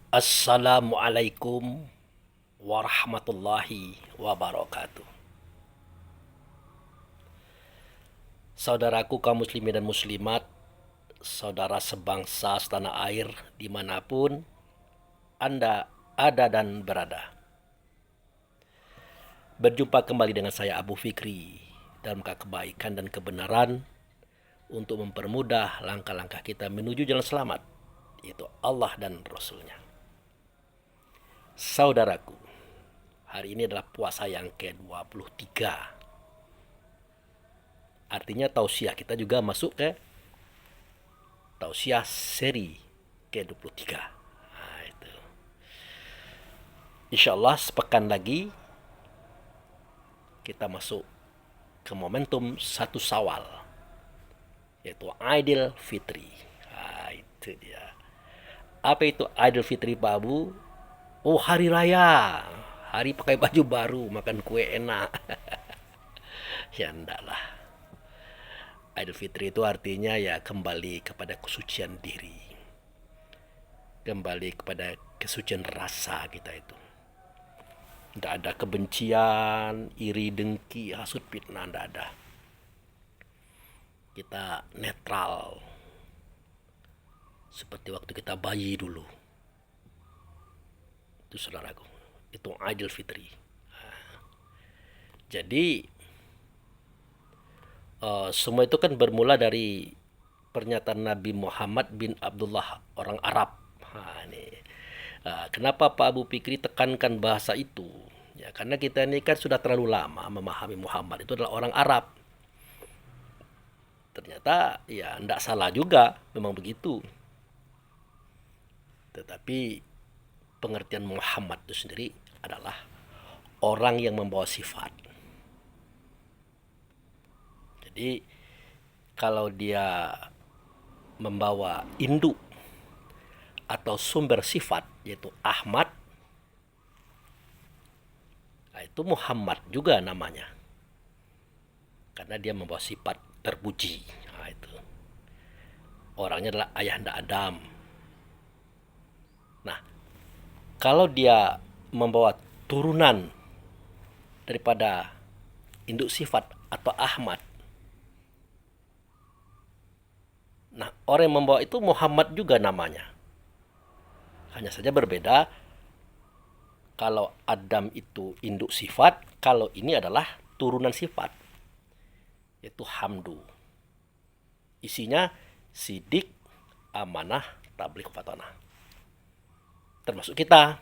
Assalamualaikum warahmatullahi wabarakatuh. Saudaraku kaum muslimin dan muslimat, saudara sebangsa setanah air dimanapun Anda ada dan berada. Berjumpa kembali dengan saya Abu Fikri dalam kebaikan dan kebenaran untuk mempermudah langkah-langkah kita menuju jalan selamat, yaitu Allah dan Rasulnya. Saudaraku, hari ini adalah puasa yang ke-23. Artinya tausiah kita juga masuk ke tausiah seri ke-23. Nah, itu. Insya Allah sepekan lagi kita masuk ke momentum satu Sawal, yaitu Idul Fitri. Nah, itu dia. Apa itu Idul Fitri, Pak Abu? Oh, hari raya. Hari pakai baju baru, makan kue enak. Ya enggak lah. Idul Fitri itu artinya ya kembali kepada kesucian diri. Kembali kepada kesucian rasa kita itu. Tidak ada kebencian, iri, dengki, hasut, fitnah, tidak ada. Kita netral. Seperti waktu kita bayi dulu. Itu saudaraku. Itu Idul Fitri. Jadi semua itu kan bermula dari pernyataan Nabi Muhammad bin Abdullah, orang Arab. Nah, ini. Kenapa Pak Abu Fikri tekankan bahasa itu? Ya, karena kita ini kan sudah terlalu lama memahami Muhammad itu adalah orang Arab. Ternyata ya tidak salah juga, memang begitu. Tetapi pengertian Muhammad itu sendiri adalah orang yang membawa sifat. Jadi kalau dia membawa induk atau sumber sifat yaitu Ahmad, nah itu Muhammad juga namanya. Karena dia membawa sifat terpuji. Nah, itu. Orangnya adalah ayahanda Adam. Nah, kalau dia membawa turunan daripada induk sifat atau Ahmad, nah orang yang membawa itu Muhammad juga namanya. Hanya saja berbeda, kalau Adam itu induk sifat, kalau ini adalah turunan sifat, yaitu Hamdu. Isinya sidik, amanah, tabligh, fatonah. Termasuk kita.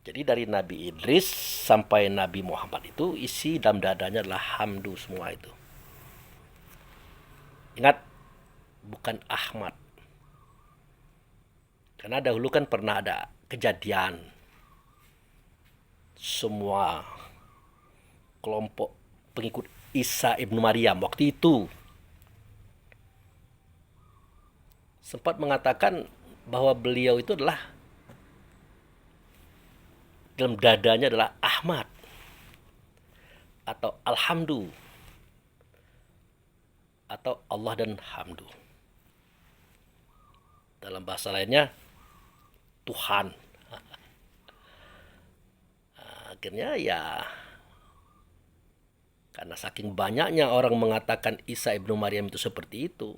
Jadi dari Nabi Idris sampai Nabi Muhammad itu isi dalam dadanya adalah Hamdu semua itu. Ingat, bukan Ahmad. Karena dahulu kan pernah ada kejadian semua kelompok pengikut Isa ibnu Maryam waktu itu sempat mengatakan bahwa beliau itu adalah dalam dadanya adalah Ahmad atau Alhamdu atau Allah dan Hamdu. Dalam bahasa lainnya Tuhan. Akhirnya ya karena saking banyaknya orang mengatakan Isa ibnu Maryam itu seperti itu,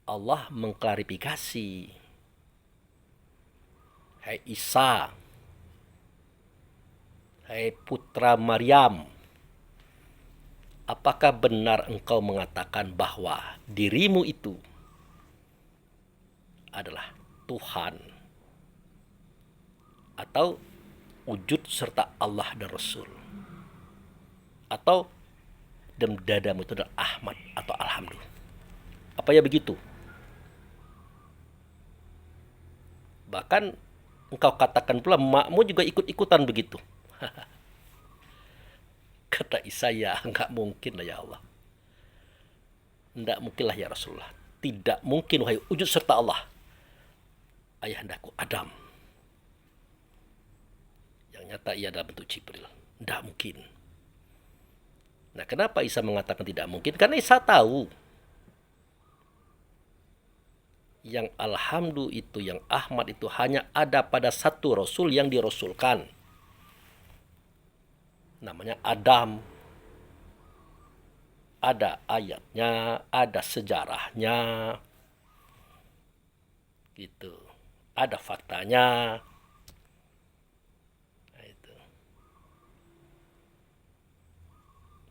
Allah mengklarifikasi. Hai Isa, hai putra Maryam, apakah benar engkau mengatakan bahwa dirimu itu adalah Tuhan atau wujud serta Allah dan Rasul, atau dalam dadamu itu adalah Ahmad atau Alhamdulillah? Apa ya begitu? Bahkan engkau katakan pula makmu juga ikut-ikutan begitu. Kata Isa, ya enggak mungkin lah ya Allah. Enggak mungkin lah ya Rasulullah. Tidak mungkin wahai wujud serta Allah. Ayahandaku Adam. Yang nyata ia dalam bentuk Jibril. Enggak mungkin. Nah, kenapa Isa mengatakan tidak mungkin? Karena Isa tahu Yang alhamdu itu, yang Ahmad itu hanya ada pada satu Rasul yang dirasulkan. Namanya Adam. Ada ayatnya, ada sejarahnya, gitu. Ada faktanya. Nah, itu.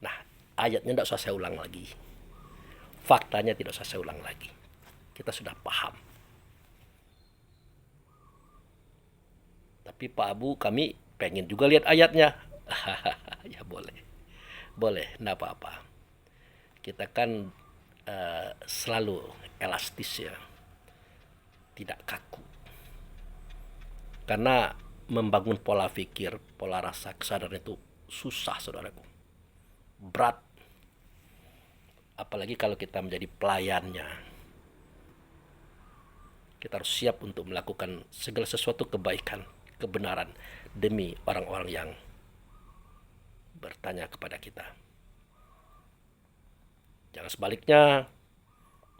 Nah, ayatnya tidak usah saya ulang lagi. Faktanya tidak usah saya ulang lagi. Kita sudah paham. Tapi Pak Abu, kami pengen juga lihat ayatnya. Ya boleh. Boleh, tidak apa-apa. Kita kan selalu elastis ya. Tidak kaku. Karena membangun pola pikir, pola rasa kesadaran itu susah, saudaraku. Berat. Apalagi kalau kita menjadi pelayannya. Kita harus siap untuk melakukan segala sesuatu kebaikan, kebenaran demi orang-orang yang bertanya kepada kita. Jangan sebaliknya,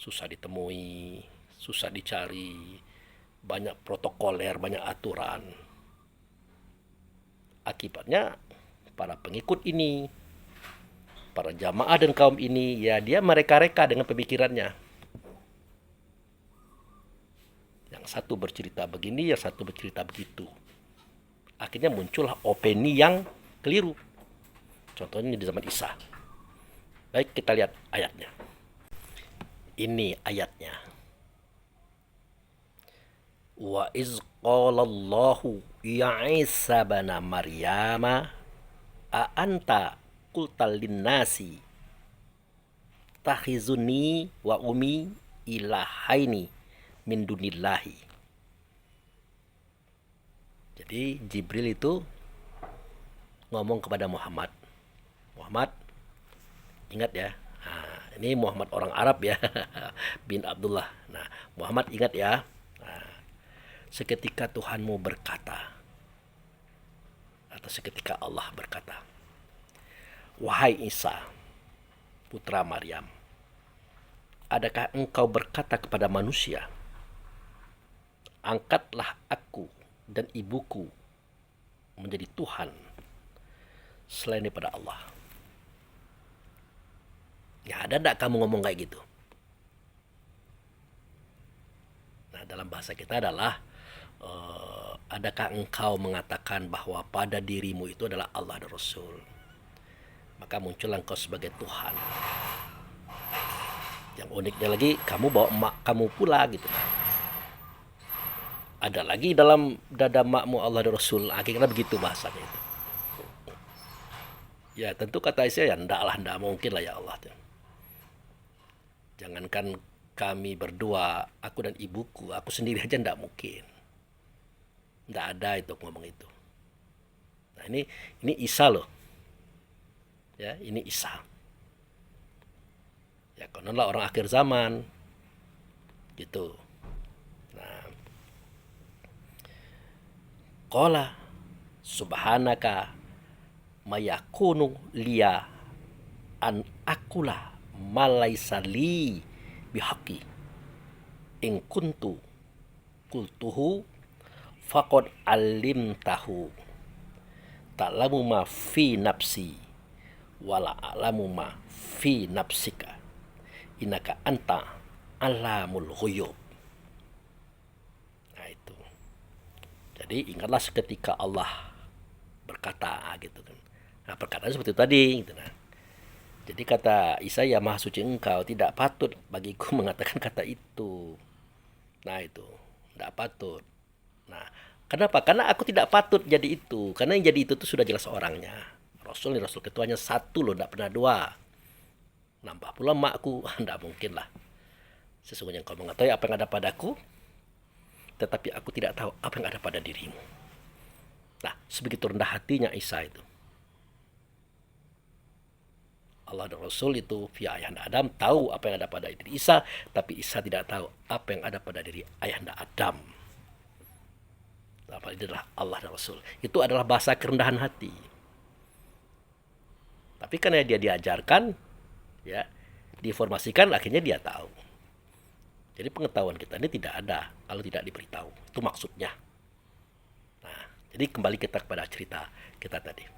susah ditemui, susah dicari, banyak protokoler, banyak aturan. Akibatnya para pengikut ini, para jamaah dan kaum ini, ya dia mereka-reka dengan pemikirannya. Yang satu bercerita begini, yang satu bercerita begitu. Akhirnya muncullah opini yang keliru. Contohnya di zaman Isa. Baik, kita lihat ayatnya. Ini ayatnya. Wa iz qala Allahu ya Isa bana Maryama a anta qultal linnasi takhizuni wa umi ilahaini min dunillahi. Jadi Jibril itu ngomong kepada Muhammad, ingat ya. Nah, ini Muhammad orang Arab ya, bin Abdullah. Nah, Muhammad ingat ya. Nah, seketika Tuhanmu berkata, atau seketika Allah berkata, wahai Isa, putra Maryam, adakah engkau berkata kepada manusia, angkatlah aku dan ibuku menjadi Tuhan selain daripada Allah? Ya, ada tidak kamu ngomong kayak gitu? Nah, dalam bahasa kita adalah adakah engkau mengatakan bahwa pada dirimu itu adalah Allah dan Rasul, maka muncul engkau sebagai Tuhan. Yang uniknya lagi, kamu bawa emak kamu pula gitu. Ada lagi dalam dada makmu Allah dan Rasul. Akhirnya begitu bahasanya itu. Ya tentu kata Isa, ya enggak mungkin lah ya Allah. Jangankan kami berdua, aku dan ibuku, aku sendiri aja enggak mungkin. Enggak ada itu ngomong itu. Nah ini Isa loh. Ya, ini Isa. Ya kononlah orang akhir zaman. Gitu. Nah, qala subhanaka mayakunu liya an akula malaisa li bihaqi in kuntu qultuhu faqad alimtahu ta'lamu ma fi nafsi wala a'lamu ma fi nafsika innaka anta alamul ghuyub. Nah itu. Jadi ingatlah seketika Allah berkata gitu kan. Nah perkataan seperti itu tadi gitu. Nah, jadi kata Isa, ya maha suci engkau, tidak patut bagiku mengatakan kata itu. Nah itu, tidak patut. Nah, kenapa? Karena aku tidak patut jadi itu. Karena yang jadi itu tuh sudah jelas orangnya. Rasul nih, Rasul ketuanya satu loh, tidak pernah dua. Nambah pula makku, tidak mungkin lah. Sesungguhnya engkau mengetahui apa yang ada padaku, tetapi aku tidak tahu apa yang ada pada dirimu. Nah, sebegitu rendah hatinya Isa itu. Allah dan Rasul itu via ayahanda Adam tahu apa yang ada pada diri Isa, tapi Isa tidak tahu apa yang ada pada diri ayahanda Adam. Apa itu adalah Allah dan Rasul. Itu adalah bahasa kerendahan hati. Tapi karena dia diajarkan, ya, diinformasikan, akhirnya dia tahu. Jadi pengetahuan kita ini tidak ada kalau tidak diberitahu. Itu maksudnya. Nah, jadi kembali kita kepada cerita kita tadi.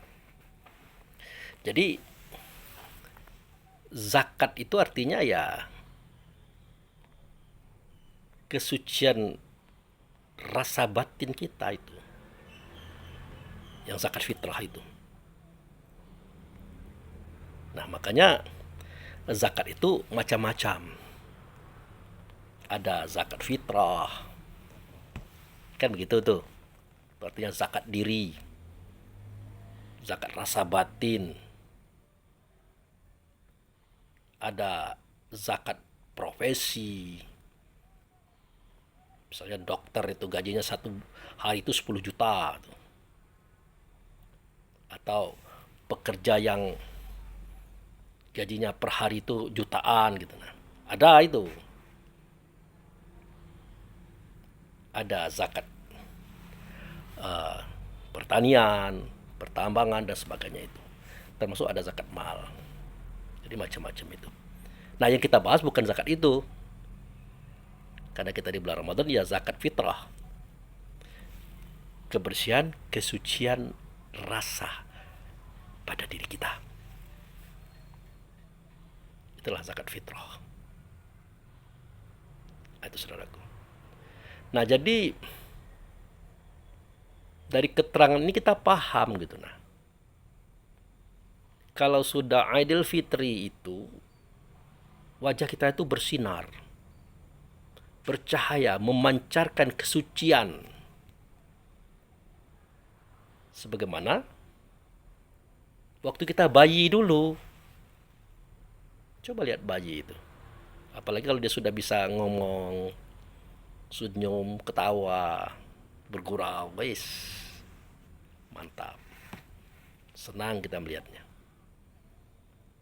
Jadi zakat itu artinya ya kesucian rasa batin kita itu. Yang zakat fitrah itu. Nah, makanya zakat itu macam-macam. Ada zakat fitrah. Kan begitu tuh. Artinya zakat diri. Zakat rasa batin. Ada zakat profesi. Misalnya dokter itu gajinya satu hari itu 10 juta. Atau pekerja yang gajinya per hari itu jutaan gitu. Nah, ada itu. Ada zakat pertanian, pertambangan dan sebagainya itu. Termasuk ada zakat mal. Jadi macam-macam itu. Nah, yang kita bahas bukan zakat itu. Karena kita di bulan Ramadan ya zakat fitrah. Kebersihan, kesucian rasa pada diri kita. Itulah zakat fitrah. Itu saudaraku. Nah, jadi dari keterangan ini kita paham gitu. Nah, kalau sudah Idul Fitri itu wajah kita itu bersinar, bercahaya, memancarkan kesucian. Sebagaimana waktu kita bayi dulu. Coba lihat bayi itu. Apalagi kalau dia sudah bisa ngomong, senyum, ketawa, bergurau, guys. Mantap. Senang kita melihatnya.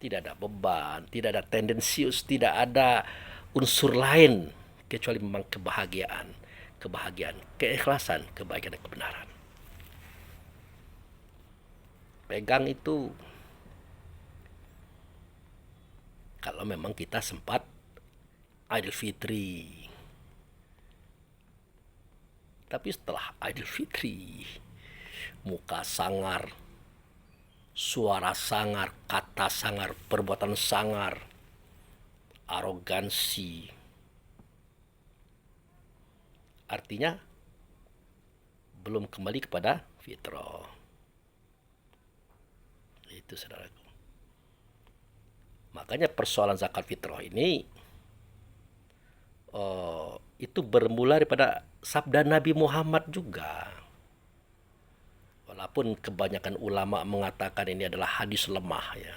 Tidak ada beban, tidak ada tendensius, tidak ada unsur lain kecuali memang kebahagiaan, keikhlasan, kebaikan dan kebenaran. Pegang itu kalau memang kita sempat Idul Fitri. Tapi setelah Idul Fitri, muka sangar, suara sangar, kata sangar, perbuatan sangar, arogansi. Artinya belum kembali kepada fitrah. Itu saudaraku. Makanya persoalan zakat fitrah ini itu bermula daripada sabda Nabi Muhammad juga. Walaupun kebanyakan ulama mengatakan ini adalah hadis lemah ya.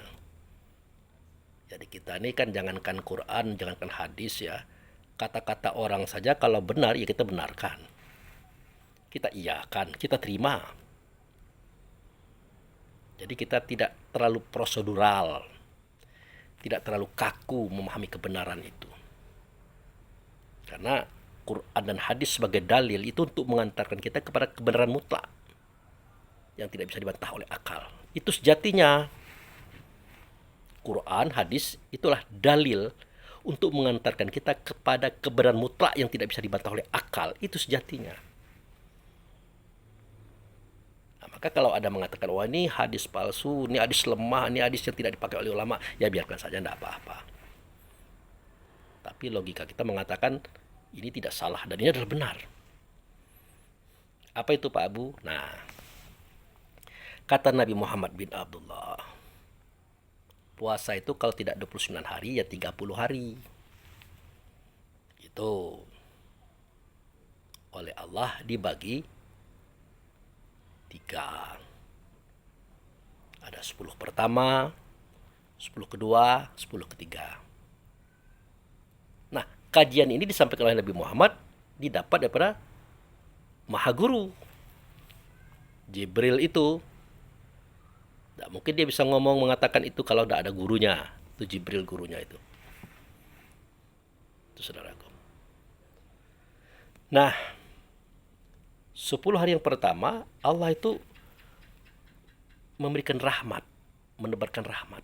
Jadi kita ini kan jangankan Quran, jangankan hadis ya. Kata-kata orang saja kalau benar ya kita benarkan. Kita iyakan, kita terima. Jadi kita tidak terlalu prosedural. Tidak terlalu kaku memahami kebenaran itu. Karena Quran dan hadis sebagai dalil itu untuk mengantarkan kita kepada kebenaran mutlak yang tidak bisa dibantah oleh akal. Itu sejatinya. Quran, hadis itulah dalil untuk mengantarkan kita kepada kebenaran mutlak yang tidak bisa dibantah oleh akal. Itu sejatinya. Nah, maka kalau ada mengatakan, wah ini hadis palsu, ini hadis lemah, ini hadis yang tidak dipakai oleh ulama, ya biarkan saja, tidak apa-apa. Tapi logika kita mengatakan ini tidak salah dan ini adalah benar. Apa itu Pak Abu? Nah, kata Nabi Muhammad bin Abdullah, puasa itu kalau tidak 29 hari ya 30 hari. Itu oleh Allah dibagi 3. Ada 10 pertama, 10 kedua, 10 ketiga. Nah, kajian ini disampaikan oleh Nabi Muhammad didapat daripada Maha Guru. Jibril itu tidak mungkin dia bisa ngomong mengatakan itu kalau tidak ada gurunya. Itu Jibril gurunya itu. Itu saudaraku. Nah, 10 hari yang pertama Allah itu memberikan rahmat, menebarkan rahmat.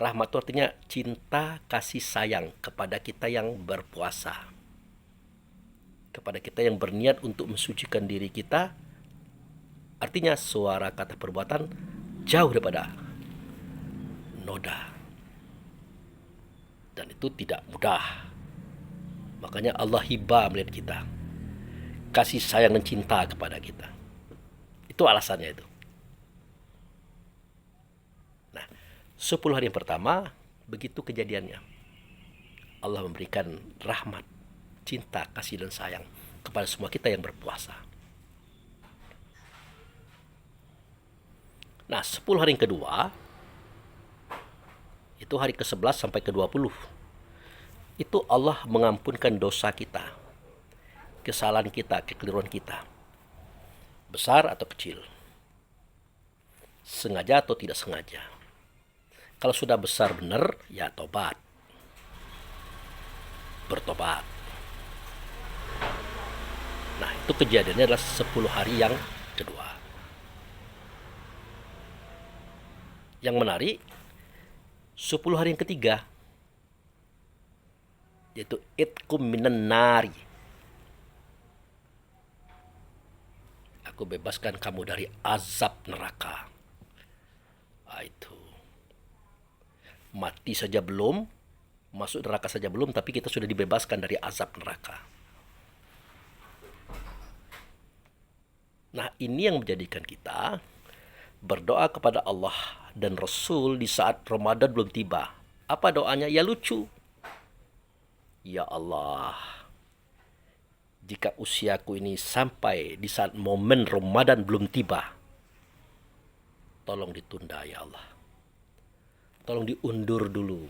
Rahmat itu artinya cinta kasih sayang kepada kita yang berpuasa. kepada kita yang berniat untuk mensucikan diri kita. Artinya suara kata perbuatan jauh daripada noda. Dan itu tidak mudah. Makanya Allah hibah melihat kita. Kasih sayang dan cinta kepada kita. Itu alasannya itu. Nah, 10 hari yang pertama, begitu kejadiannya. Allah memberikan rahmat, cinta, kasih dan sayang kepada semua kita yang berpuasa. Nah, 10 hari yang kedua, itu hari ke-11 sampai ke-20. Itu Allah mengampunkan dosa kita, kesalahan kita, kekeliruan kita. Besar atau kecil. Sengaja atau tidak sengaja. Kalau sudah besar benar, ya tobat. Bertobat. Nah, itu kejadiannya adalah 10 hari yang kedua. Yang menarik, 10 hari yang ketiga, yaitu itkum minan nari. Aku bebaskan kamu dari azab neraka. Itu. Mati saja belum, masuk neraka saja belum, tapi kita sudah dibebaskan dari azab neraka. Nah, ini yang menjadikan kita berdoa kepada Allah dan Rasul di saat Ramadan belum tiba. Apa doanya? Ya lucu. Ya Allah, jika usiaku ini sampai di saat momen Ramadan belum tiba, tolong ditunda ya Allah. Tolong diundur dulu.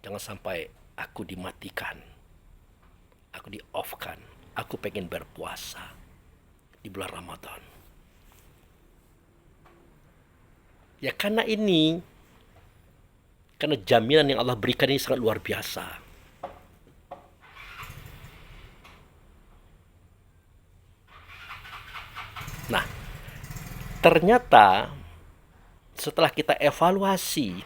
Jangan sampai aku dimatikan. Aku di-off-kan. Aku pengen berpuasa di bulan Ramadan. Ya karena ini, karena jaminan yang Allah berikan ini sangat luar biasa. Nah, ternyata setelah kita evaluasi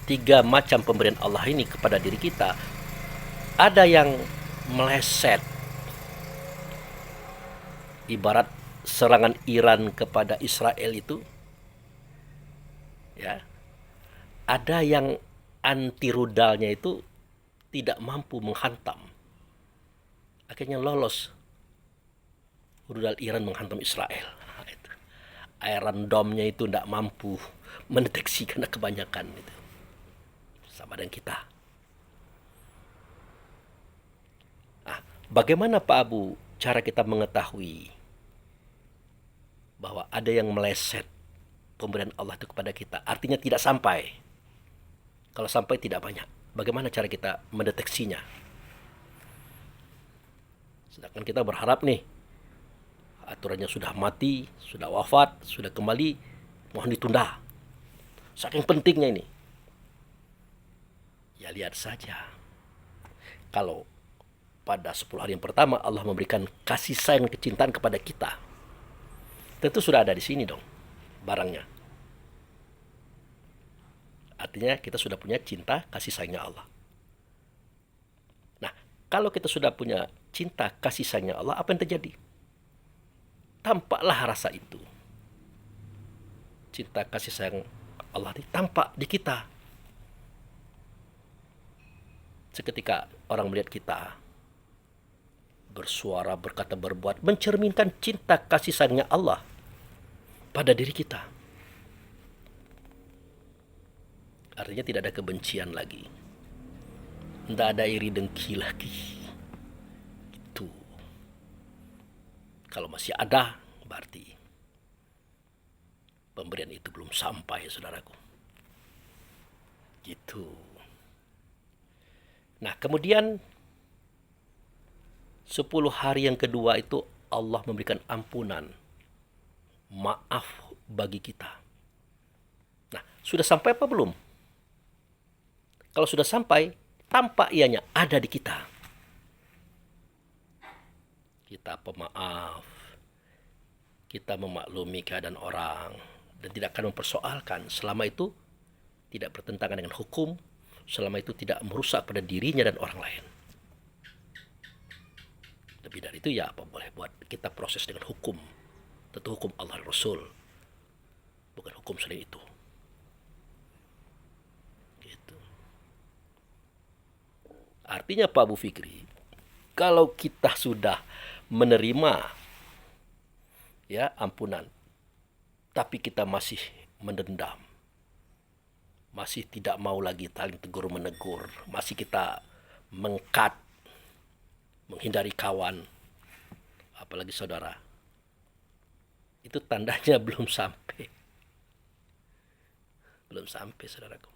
3 macam pemberian Allah ini kepada diri kita, ada yang meleset. Ibarat serangan Iran kepada Israel itu, ya, ada yang anti rudalnya itu tidak mampu menghantam. Akhirnya lolos. Rudal Iran menghantam Israel. Iron Dome-nya itu tidak mampu mendeteksi karena kebanyakan itu. Sama dengan kita. Nah, bagaimana Pak Abu cara kita mengetahui bahwa ada yang meleset pemberian Allah itu kepada kita? Artinya tidak sampai. Kalau sampai tidak banyak. Bagaimana cara kita mendeteksinya? Sedangkan kita berharap nih, aturannya sudah mati, sudah wafat, sudah kembali, mohon ditunda. Saking pentingnya ini. Ya lihat saja. Kalau pada 10 hari yang pertama Allah memberikan kasih sayang kecintaan kepada kita, tentu sudah ada di sini dong barangnya. Artinya kita sudah punya cinta kasih sayangnya Allah. Nah, kalau kita sudah punya cinta kasih sayangnya Allah, apa yang terjadi? Tampaklah rasa itu. Cinta kasih sayang Allah ini tampak di kita. Seketika orang melihat kita bersuara, berkata, berbuat, mencerminkan cinta kasih sayangnya Allah pada diri kita. Artinya tidak ada kebencian lagi. Tidak ada iri dengki lagi. Itu. Kalau masih ada, berarti pemberian itu belum sampai, saudaraku. Gitu. Nah, kemudian 10 hari yang kedua itu Allah memberikan ampunan, maaf bagi kita. Nah, sudah sampai apa belum? Kalau sudah sampai, tampak ianya ada di kita. Kita pemaaf, kita memaklumi keadaan orang, dan tidak akan mempersoalkan selama itu tidak bertentangan dengan hukum, selama itu tidak merusak pada dirinya dan orang lain. Lebih dari itu ya apa boleh buat, kita proses dengan hukum, tentu hukum Allah dan Rasul, bukan hukum selain itu. Gitu. Artinya Pak Abu Fikri, kalau kita sudah menerima ya ampunan, tapi kita masih mendendam, masih tidak mau lagi saling tegur menegur, masih kita mengkat, menghindari kawan, apalagi saudara, itu tandanya belum sampai. Belum sampai, saudaraku.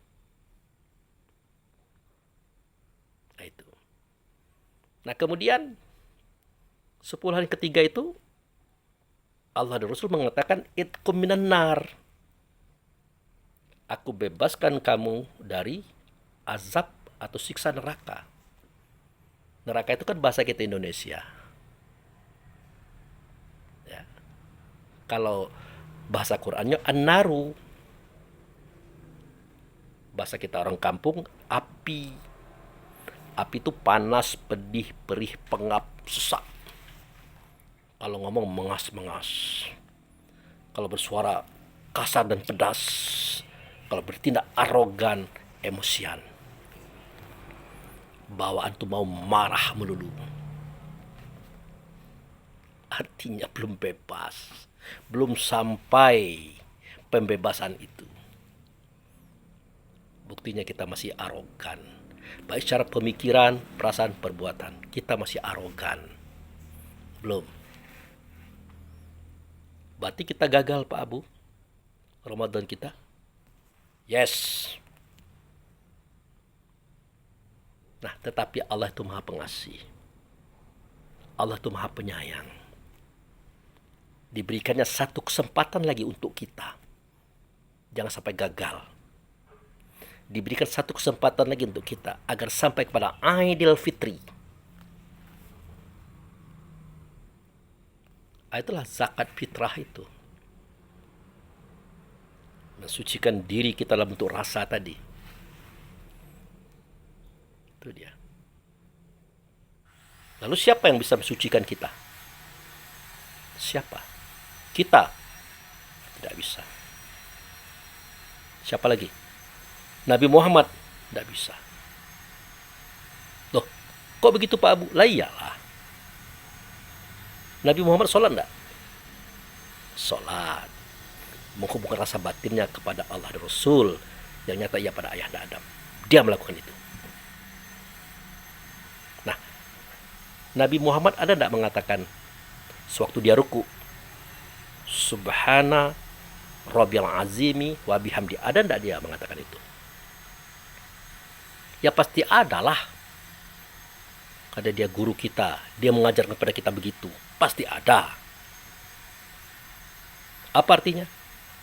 Nah itu. Nah kemudian 10 hari ketiga itu Allah dan Rasul mengatakan itqum minan nar. Aku bebaskan kamu dari azab atau siksa neraka. Neraka itu kan bahasa kita Indonesia. Ya. Kalau bahasa Qur'annya an-naru. Bahasa kita orang kampung api. Api itu panas, pedih, perih, pengap, sesak. Kalau ngomong mengas-mengas. Kalau bersuara kasar dan pedas. Kalau bertindak arogan, emosian. Bawaan tuh mau marah melulu. Artinya belum bebas. Belum sampai pembebasan itu. Buktinya kita masih arogan. Baik secara pemikiran, perasaan, perbuatan. Kita masih arogan. Belum. Berarti kita gagal Pak Abu. Ramadan kita. Yes. Nah, tetapi Allah itu Maha Pengasih. Allah itu Maha Penyayang. Diberikannya satu kesempatan lagi untuk kita. Jangan sampai gagal. Diberikan satu kesempatan lagi untuk kita agar sampai kepada Aidil Fitri. Itulah zakat fitrah itu. Mensucikan diri kita dalam bentuk rasa tadi. Itu dia. Lalu siapa yang bisa mensucikan kita? Siapa? Kita. Tidak bisa. Siapa lagi? Nabi Muhammad. Tidak bisa. Loh, kok begitu Pak Abu? Lah iyalah. Nabi Muhammad sholat enggak? Sholat. Menghubungkan rasa batinnya kepada Allah dan Rasul. Yang nyata ia pada ayahanda Adam. Dia melakukan itu. Nah, Nabi Muhammad ada enggak mengatakan sewaktu dia ruku, Subhana Rabbiyal Azimi wa bihamdi. Ada enggak dia mengatakan itu? Ya pasti adalah. Karena dia guru kita. Dia mengajarkan kepada kita begitu. Pasti ada. Apa artinya?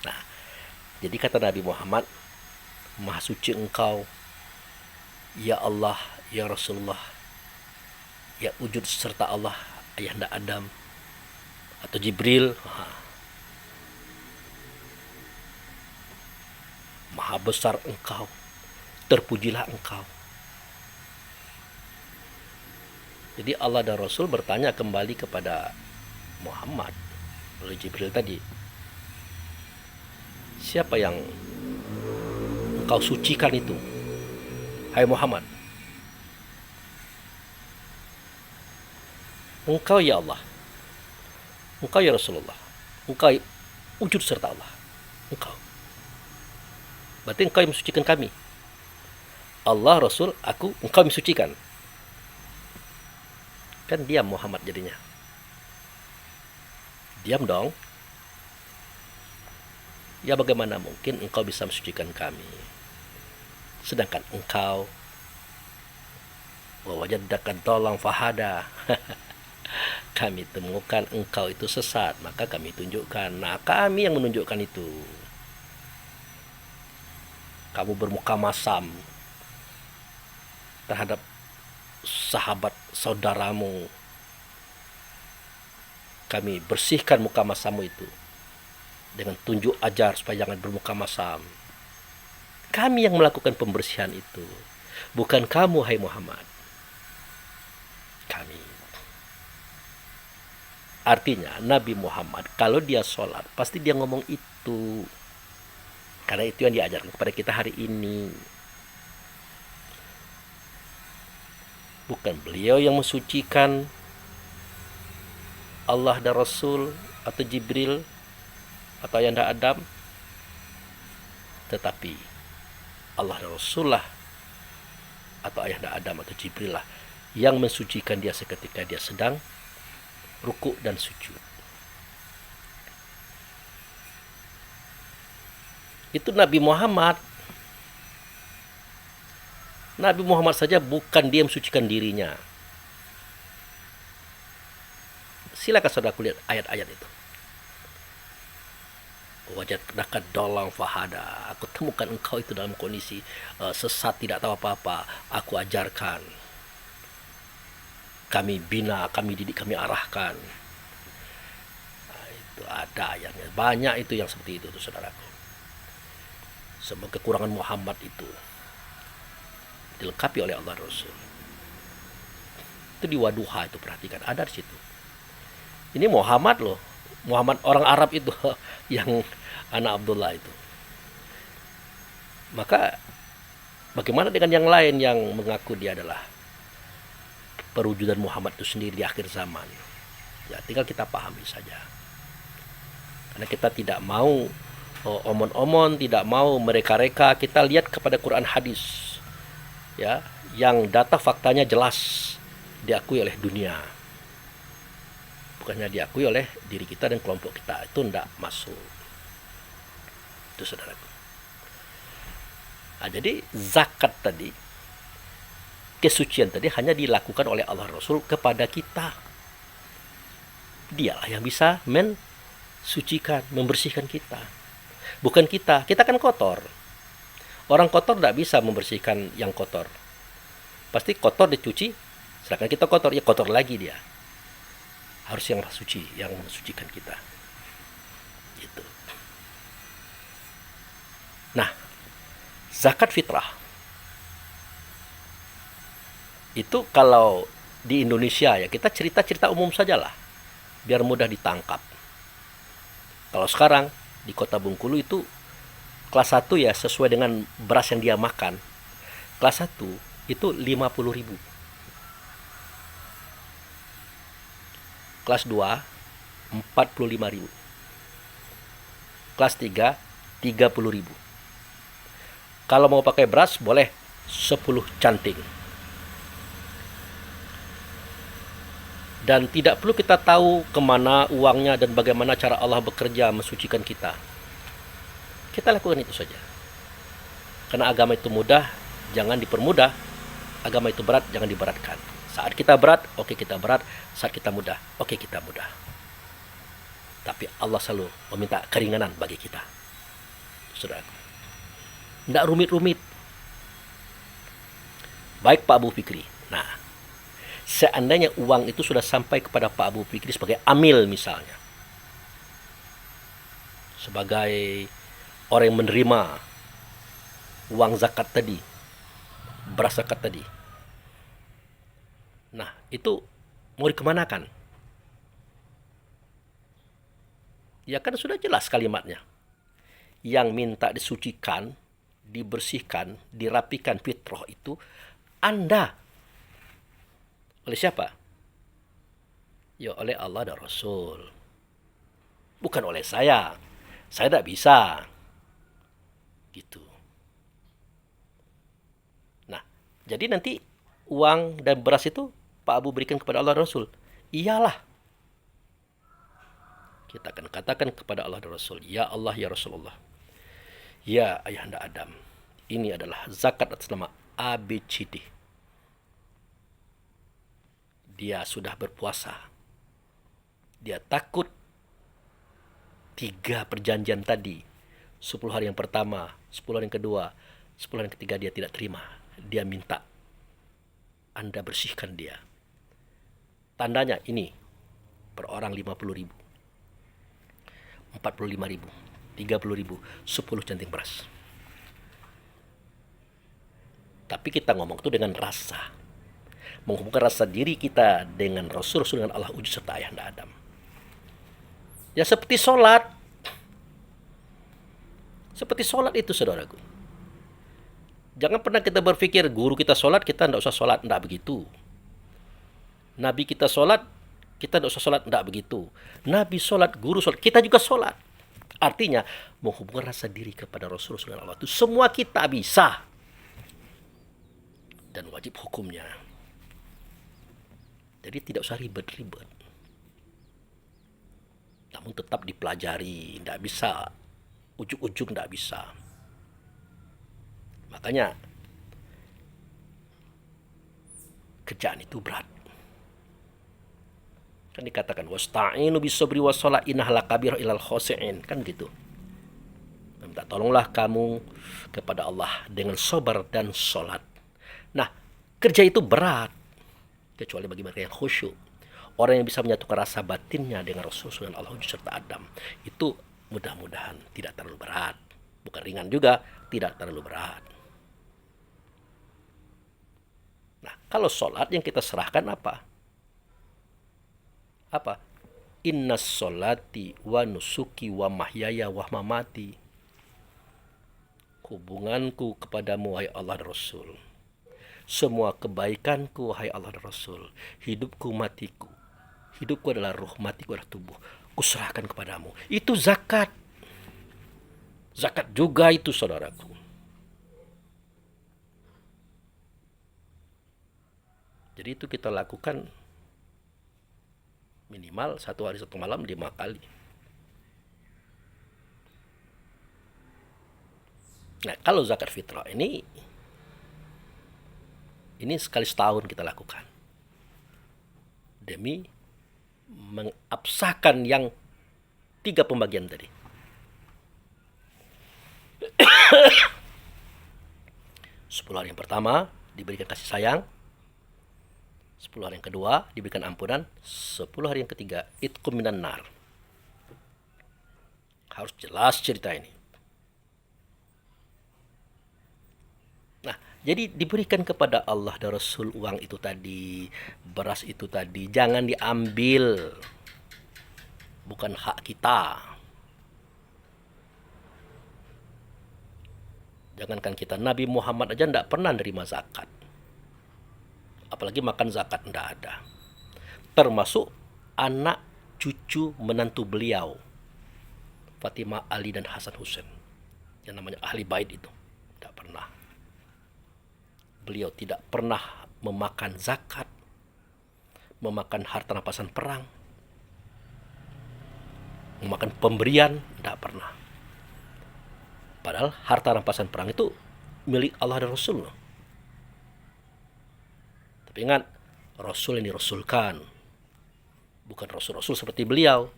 Nah, jadi kata Nabi Muhammad, Maha suci engkau, ya Allah, ya Rasulullah, ya wujud serta Allah, ayahanda Adam, atau Jibril. Maha besar engkau, terpujilah engkau. Jadi Allah dan Rasul bertanya kembali kepada Muhammad oleh Jibril tadi, siapa yang engkau sucikan itu, hai Muhammad? Engkau ya Allah, engkau ya Rasulullah, engkau wujud serta Allah, engkau. Berarti engkau yang mensucikan kami. Allah, Rasul, aku, engkau yang mensucikan. Kan diam Muhammad jadinya. Diam dong. Ya bagaimana mungkin engkau bisa mensucikan kami, sedangkan engkau wajadaka dhalan fahada. Kami temukan engkau itu sesat, maka kami tunjukkan. Nah, kami yang menunjukkan itu. Kamu bermuka masam terhadap sahabat saudaramu. Kami bersihkan muka masammu itu dengan tunjuk ajar supaya jangan bermuka masam. Kami yang melakukan pembersihan itu. Bukan kamu, hai Muhammad. Kami. Artinya Nabi Muhammad kalau dia sholat pasti dia ngomong itu. Karena itu yang diajarkan kepada kita hari ini. Bukan beliau yang mensucikan Allah dan Rasul atau Jibril atau Ayahanda Adam, tetapi Allah dan Rasul lah atau Ayahanda Adam atau Jibril lah yang mensucikan dia seketika dia sedang rukuk dan sujud. Itu Nabi Muhammad. Nabi Muhammad saja bukan dia mensucikan dirinya. Silakan saudaraku lihat ayat-ayat itu. Wajadnaka dolang fahada. Aku temukan engkau itu dalam kondisi sesat, tidak tahu apa-apa. Aku ajarkan. Kami bina, kami didik, kami arahkan. Nah, itu ada ayatnya. Banyak itu yang seperti itu, saudaraku. Semua kekurangan Muhammad itu dilengkapi oleh Allah Rasul. Itu di Waduha itu, perhatikan, ada di situ. Ini Muhammad loh, Muhammad orang Arab itu yang anak Abdullah itu. Maka bagaimana dengan yang lain yang mengaku dia adalah perwujudan Muhammad itu sendiri di akhir zaman? Ya tinggal kita pahami saja. Karena kita tidak mau omon-omon, tidak mau mereka-reka, kita lihat kepada Quran hadis. Ya, yang data faktanya jelas diakui oleh dunia. Bukannya diakui oleh diri kita dan kelompok kita. Itu tidak masuk. Itu saudaraku. Nah, jadi zakat tadi, kesucian tadi hanya dilakukan oleh Allah Rasul kepada kita. Dialah yang bisa mensucikan, membersihkan kita. Bukan kita. Kita kan kotor. Orang kotor tidak bisa membersihkan yang kotor. Pasti kotor dicuci, sedangkan kita kotor, ya kotor lagi dia. Harus yang suci, yang mensucikan kita. Gitu. Nah, zakat fitrah itu kalau di Indonesia ya kita cerita-cerita umum sajalah, biar mudah ditangkap. Kalau sekarang di Kota Bengkulu itu kelas 1 ya sesuai dengan beras yang dia makan. Kelas 1 itu 50.000. Kelas 2 45.000. Kelas 3 30.000. Kalau mau pakai beras boleh 10 canting. Dan tidak perlu kita tahu kemana uangnya dan bagaimana cara Allah bekerja mensucikan kita. Kita lakukan itu saja. Karena agama itu mudah, jangan dipermudah. Agama itu berat, jangan diberatkan. Saat kita berat, oke kita berat. Saat kita mudah, oke kita mudah. Tapi Allah selalu meminta keringanan bagi kita. Saudara. Tidak rumit-rumit. Baik Pak Abu Fikri. Nah, seandainya uang itu sudah sampai kepada Pak Abu Fikri sebagai amil misalnya. Sebagai orang yang menerima uang zakat tadi, beras zakat tadi. Nah, itu mau dikemanakan? Ya kan sudah jelas kalimatnya. Yang minta disucikan, dibersihkan, dirapikan fitrah itu Anda. Oleh siapa? Ya oleh Allah dan Rasul. Bukan oleh saya. Saya tidak bisa. Gitu. Nah, jadi nanti uang dan beras itu Pak Abu berikan kepada Allah dan Rasul. Iyalah. Kita akan katakan kepada Allah dan Rasul, ya Allah ya Rasulullah, ya Ayahanda Adam, ini adalah zakat atas nama ABCD. Dia sudah berpuasa. Dia takut 3 perjanjian tadi, 10 hari yang pertama, 10 hari yang kedua, 10 hari yang ketiga dia tidak terima. Dia minta Anda bersihkan dia. Tandanya ini per orang 50.000. 45.000, 30.000, 10 canting beras. Tapi kita ngomong itu dengan rasa. Menghubungkan rasa diri kita dengan Rasul, dengan Allah wujud serta ayahanda Adam. Ya seperti sholat. Seperti sholat itu, saudaraku. Jangan pernah kita berpikir guru kita sholat, kita tidak usah sholat. Tidak begitu. Nabi kita sholat, kita tidak usah sholat. Tidak begitu. Nabi sholat, guru sholat, kita juga sholat. Artinya, menghubungkan rasa diri kepada Rasul dengan Allah itu semua kita bisa. Dan wajib hukumnya. Jadi tidak usah ribet-ribet. Namun tetap dipelajari. Tidak bisa. Ujung-ujung tidak bisa. Makanya kerjaan itu berat. Kan dikatakan wasta'inu bis-sabri was-shalah innaha lakabiratun ilal khashi'in. Kan gitu. Minta tolonglah kamu kepada Allah dengan sabar dan sholat. Nah, kerja itu berat. Kecuali bagi mereka yang khusyuk. Orang yang bisa menyatukan rasa batinnya dengan Rasulullah dan Allah serta Adam. Itu mudah-mudahan tidak terlalu berat. Bukan ringan juga, tidak terlalu berat. Nah, kalau sholat yang kita serahkan apa? Apa? Inna sholati wa nusuki wa mahyaya wa mamati. Hubunganku kepadamu, wahai Allah dan Rasul. Semua kebaikanku, wahai Allah dan Rasul. Hidupku, matiku. Hidupku adalah ruh, matiku adalah tubuh. Kuserahkan kepadamu. Itu zakat. Zakat juga itu, saudaraku. Jadi itu kita lakukan minimal 1 hari 1 malam 5 kali. Nah, kalau zakat fitrah ini sekali setahun kita lakukan. Demi mengabsahkan yang 3 pembagian tadi. 10 hari yang pertama diberikan kasih sayang. 10 hari yang kedua diberikan ampunan. 10 hari yang ketiga itqum minan nar. Harus jelas cerita ini. Nah, jadi diberikan kepada Allah dan Rasul uang itu tadi, beras itu tadi, jangan diambil. Bukan hak kita. Jangankan kita, Nabi Muhammad aja tidak pernah nerima zakat. Apalagi makan zakat, tidak ada. Termasuk anak cucu menantu beliau, Fatimah, Ali, dan Hasan Husain, yang namanya ahli bait itu. Tidak pernah. Beliau tidak pernah memakan zakat, memakan harta rampasan perang, memakan pemberian, tidak pernah. Padahal harta rampasan perang itu milik Allah dan Rasul. Tapi ingat, Rasul yang dirasulkan, bukan Rasul-Rasul seperti beliau.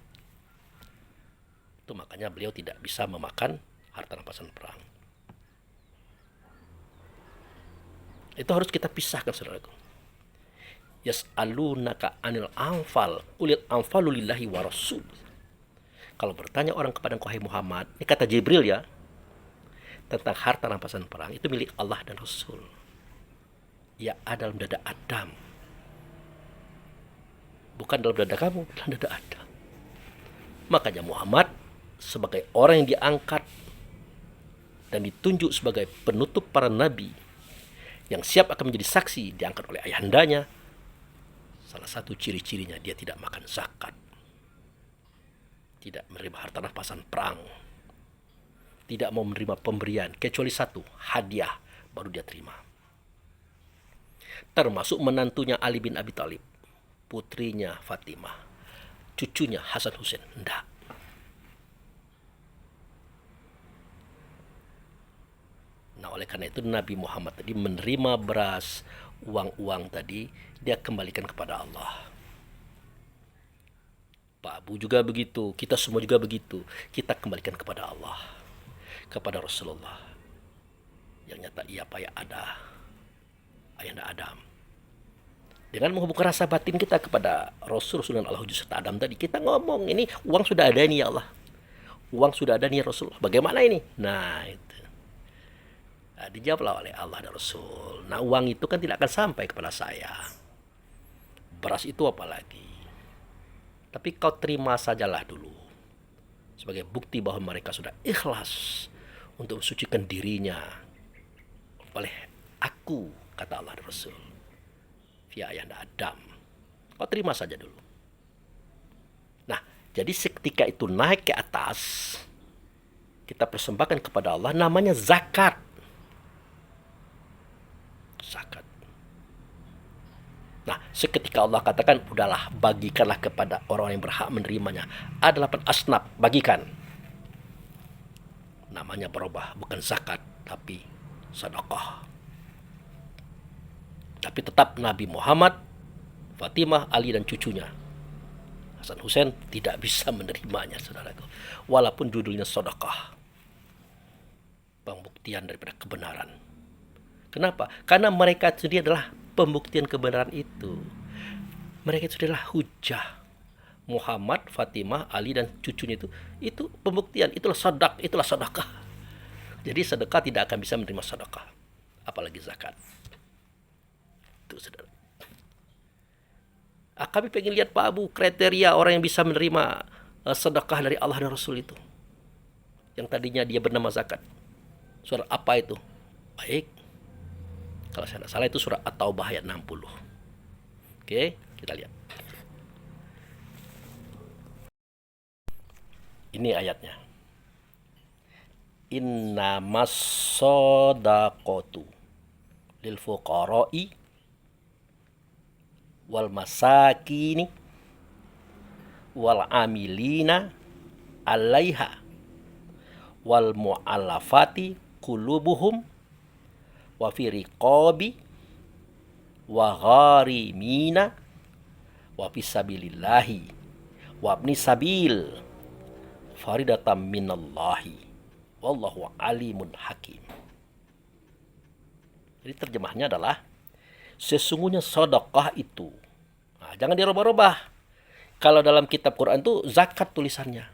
Itu makanya beliau tidak bisa memakan harta rampasan perang. Itu harus kita pisahkan, saudaraku. Yas'alunaka anil anfal, qulil anfalu lillahi wa rasul. Kalau bertanya orang kepada engkau, hai Muhammad, ini kata Jibril ya, tentang harta rampasan perang, itu milik Allah dan Rasul. Ya ada dalam dada Adam. Bukan dalam dada kamu, dalam dada Adam. Makanya Muhammad sebagai orang yang diangkat dan ditunjuk sebagai penutup para nabi, yang siap akan menjadi saksi, diangkat oleh ayahandanya. Salah satu ciri-cirinya dia tidak makan zakat, tidak menerima harta rampasan perang, tidak mau menerima pemberian, kecuali satu, hadiah, baru dia terima. Termasuk menantunya Ali bin Abi Thalib, putrinya Fatimah, cucunya Hasan Husain, enggak. Nah, oleh karena itu Nabi Muhammad tadi menerima beras, uang-uang tadi, dia kembalikan kepada Allah. Pak Abu juga begitu, kita semua juga begitu. Kita kembalikan kepada Allah, kepada Rasulullah. Yang nyata iya payah ada, ayahanda Adam. Dengan menghubungkan rasa batin kita kepada Rasul dan Allah serta Adam tadi, kita ngomong, ini uang sudah ada nih ya Allah. Uang sudah ada nih ya Rasulullah. Bagaimana ini? Nah, itu. Nah, dijawablah oleh Allah dan Rasul. Nah, uang itu kan tidak akan sampai kepada saya. Beras itu apalagi. Tapi kau terima sajalah dulu. Sebagai bukti bahwa mereka sudah ikhlas untuk mensucikan dirinya oleh aku, kata Allah dan Rasul. Via ayahanda Adam. Kau terima saja dulu. Nah, jadi ketika itu naik ke atas, kita persembahkan kepada Allah, namanya zakat. Zakat. Nah, seketika Allah katakan, udahlah, bagikanlah kepada orang yang berhak menerimanya. Ada 8 asnaf, bagikan. Namanya berubah, bukan zakat, tapi sedekah. Tapi tetap Nabi Muhammad, Fatimah, Ali, dan cucunya Hasan Hussein tidak bisa menerimanya, saudaraku. Walaupun judulnya sedekah. Pembuktian daripada kebenaran. Kenapa? Karena mereka sendiri adalah pembuktian kebenaran itu. Mereka itu adalah hujah. Muhammad, Fatimah, Ali, dan cucunya itu pembuktian. Itulah sedekah. Jadi sedekah tidak akan bisa menerima sedekah, apalagi zakat. Itu, saudara. Kami pengen lihat Pak Abu kriteria orang yang bisa menerima sedekah dari Allah dan Rasul itu. Yang tadinya dia bernama zakat. Surat apa itu? Baik. Kalau saya tidak salah itu surah At-Taubah ayat 60. Oke, kita lihat. Ini ayatnya. Innamas shadaqatu lil fuqara'i wal masakini wal amilina 'alaiha wal mu'allafati qulubuhum wa fi riqabi wa gharimina wa fi sabilillahi wa ibni sabil faridatam minallahi wallahu alimun hakim. Jadi terjemahnya adalah sesungguhnya sedekah itu. Nah, jangan dirubah-rubah. Kalau dalam kitab Quran itu zakat tulisannya.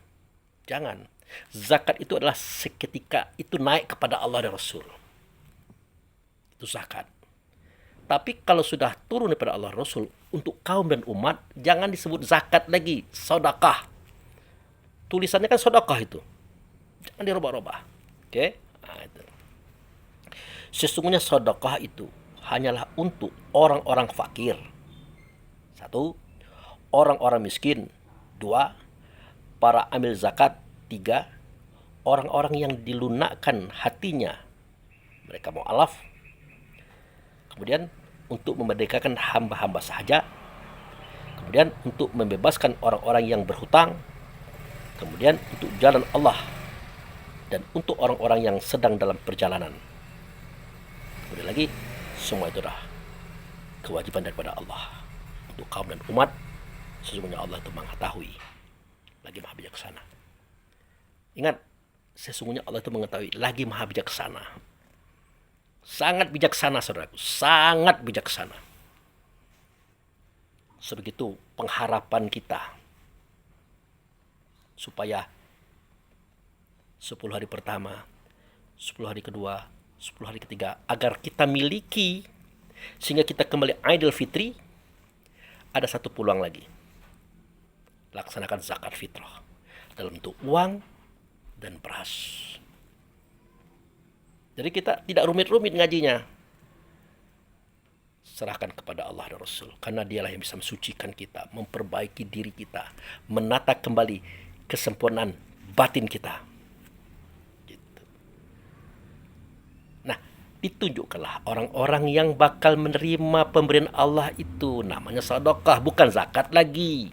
Jangan. Zakat itu adalah seketika itu naik kepada Allah dan Rasul. Itu zakat. Tapi kalau sudah turun daripada Allah Rasul untuk kaum dan umat, jangan disebut zakat lagi, sedekah. Tulisannya kan sedekah itu. Jangan dirubah-rubah. Oke? Nah, itu. Sesungguhnya sedekah itu hanyalah untuk orang-orang fakir. 1. Orang-orang miskin. 2. Para amil zakat. 3. Orang-orang yang dilunakkan hatinya. Mereka mu'alaf. Kemudian untuk memerdekakan hamba-hamba sahaja. Kemudian untuk membebaskan orang-orang yang berhutang. Kemudian untuk jalan Allah. Dan untuk orang-orang yang sedang dalam perjalanan. Kemudian lagi, semua itu adalah kewajiban daripada Allah untuk kaum dan umat. Sesungguhnya Allah itu mengetahui, lagi maha bijaksana. Ingat, sesungguhnya Allah itu mengetahui, lagi maha bijaksana. Sangat bijaksana, saudaraku, sangat bijaksana. Sebegitu pengharapan kita supaya 10 hari pertama, 10 hari kedua, 10 hari ketiga, agar kita miliki sehingga kita kembali Idul Fitri, ada satu peluang lagi. Laksanakan zakat fitrah dalam bentuk uang dan beras. Jadi kita tidak rumit-rumit ngajinya. Serahkan kepada Allah dan Rasul, karena dialah yang bisa mensucikan kita, memperbaiki diri kita, menata kembali kesempurnaan batin kita. Ditunjukkanlah orang-orang yang bakal menerima pemberian Allah itu. Namanya sedekah, bukan zakat lagi.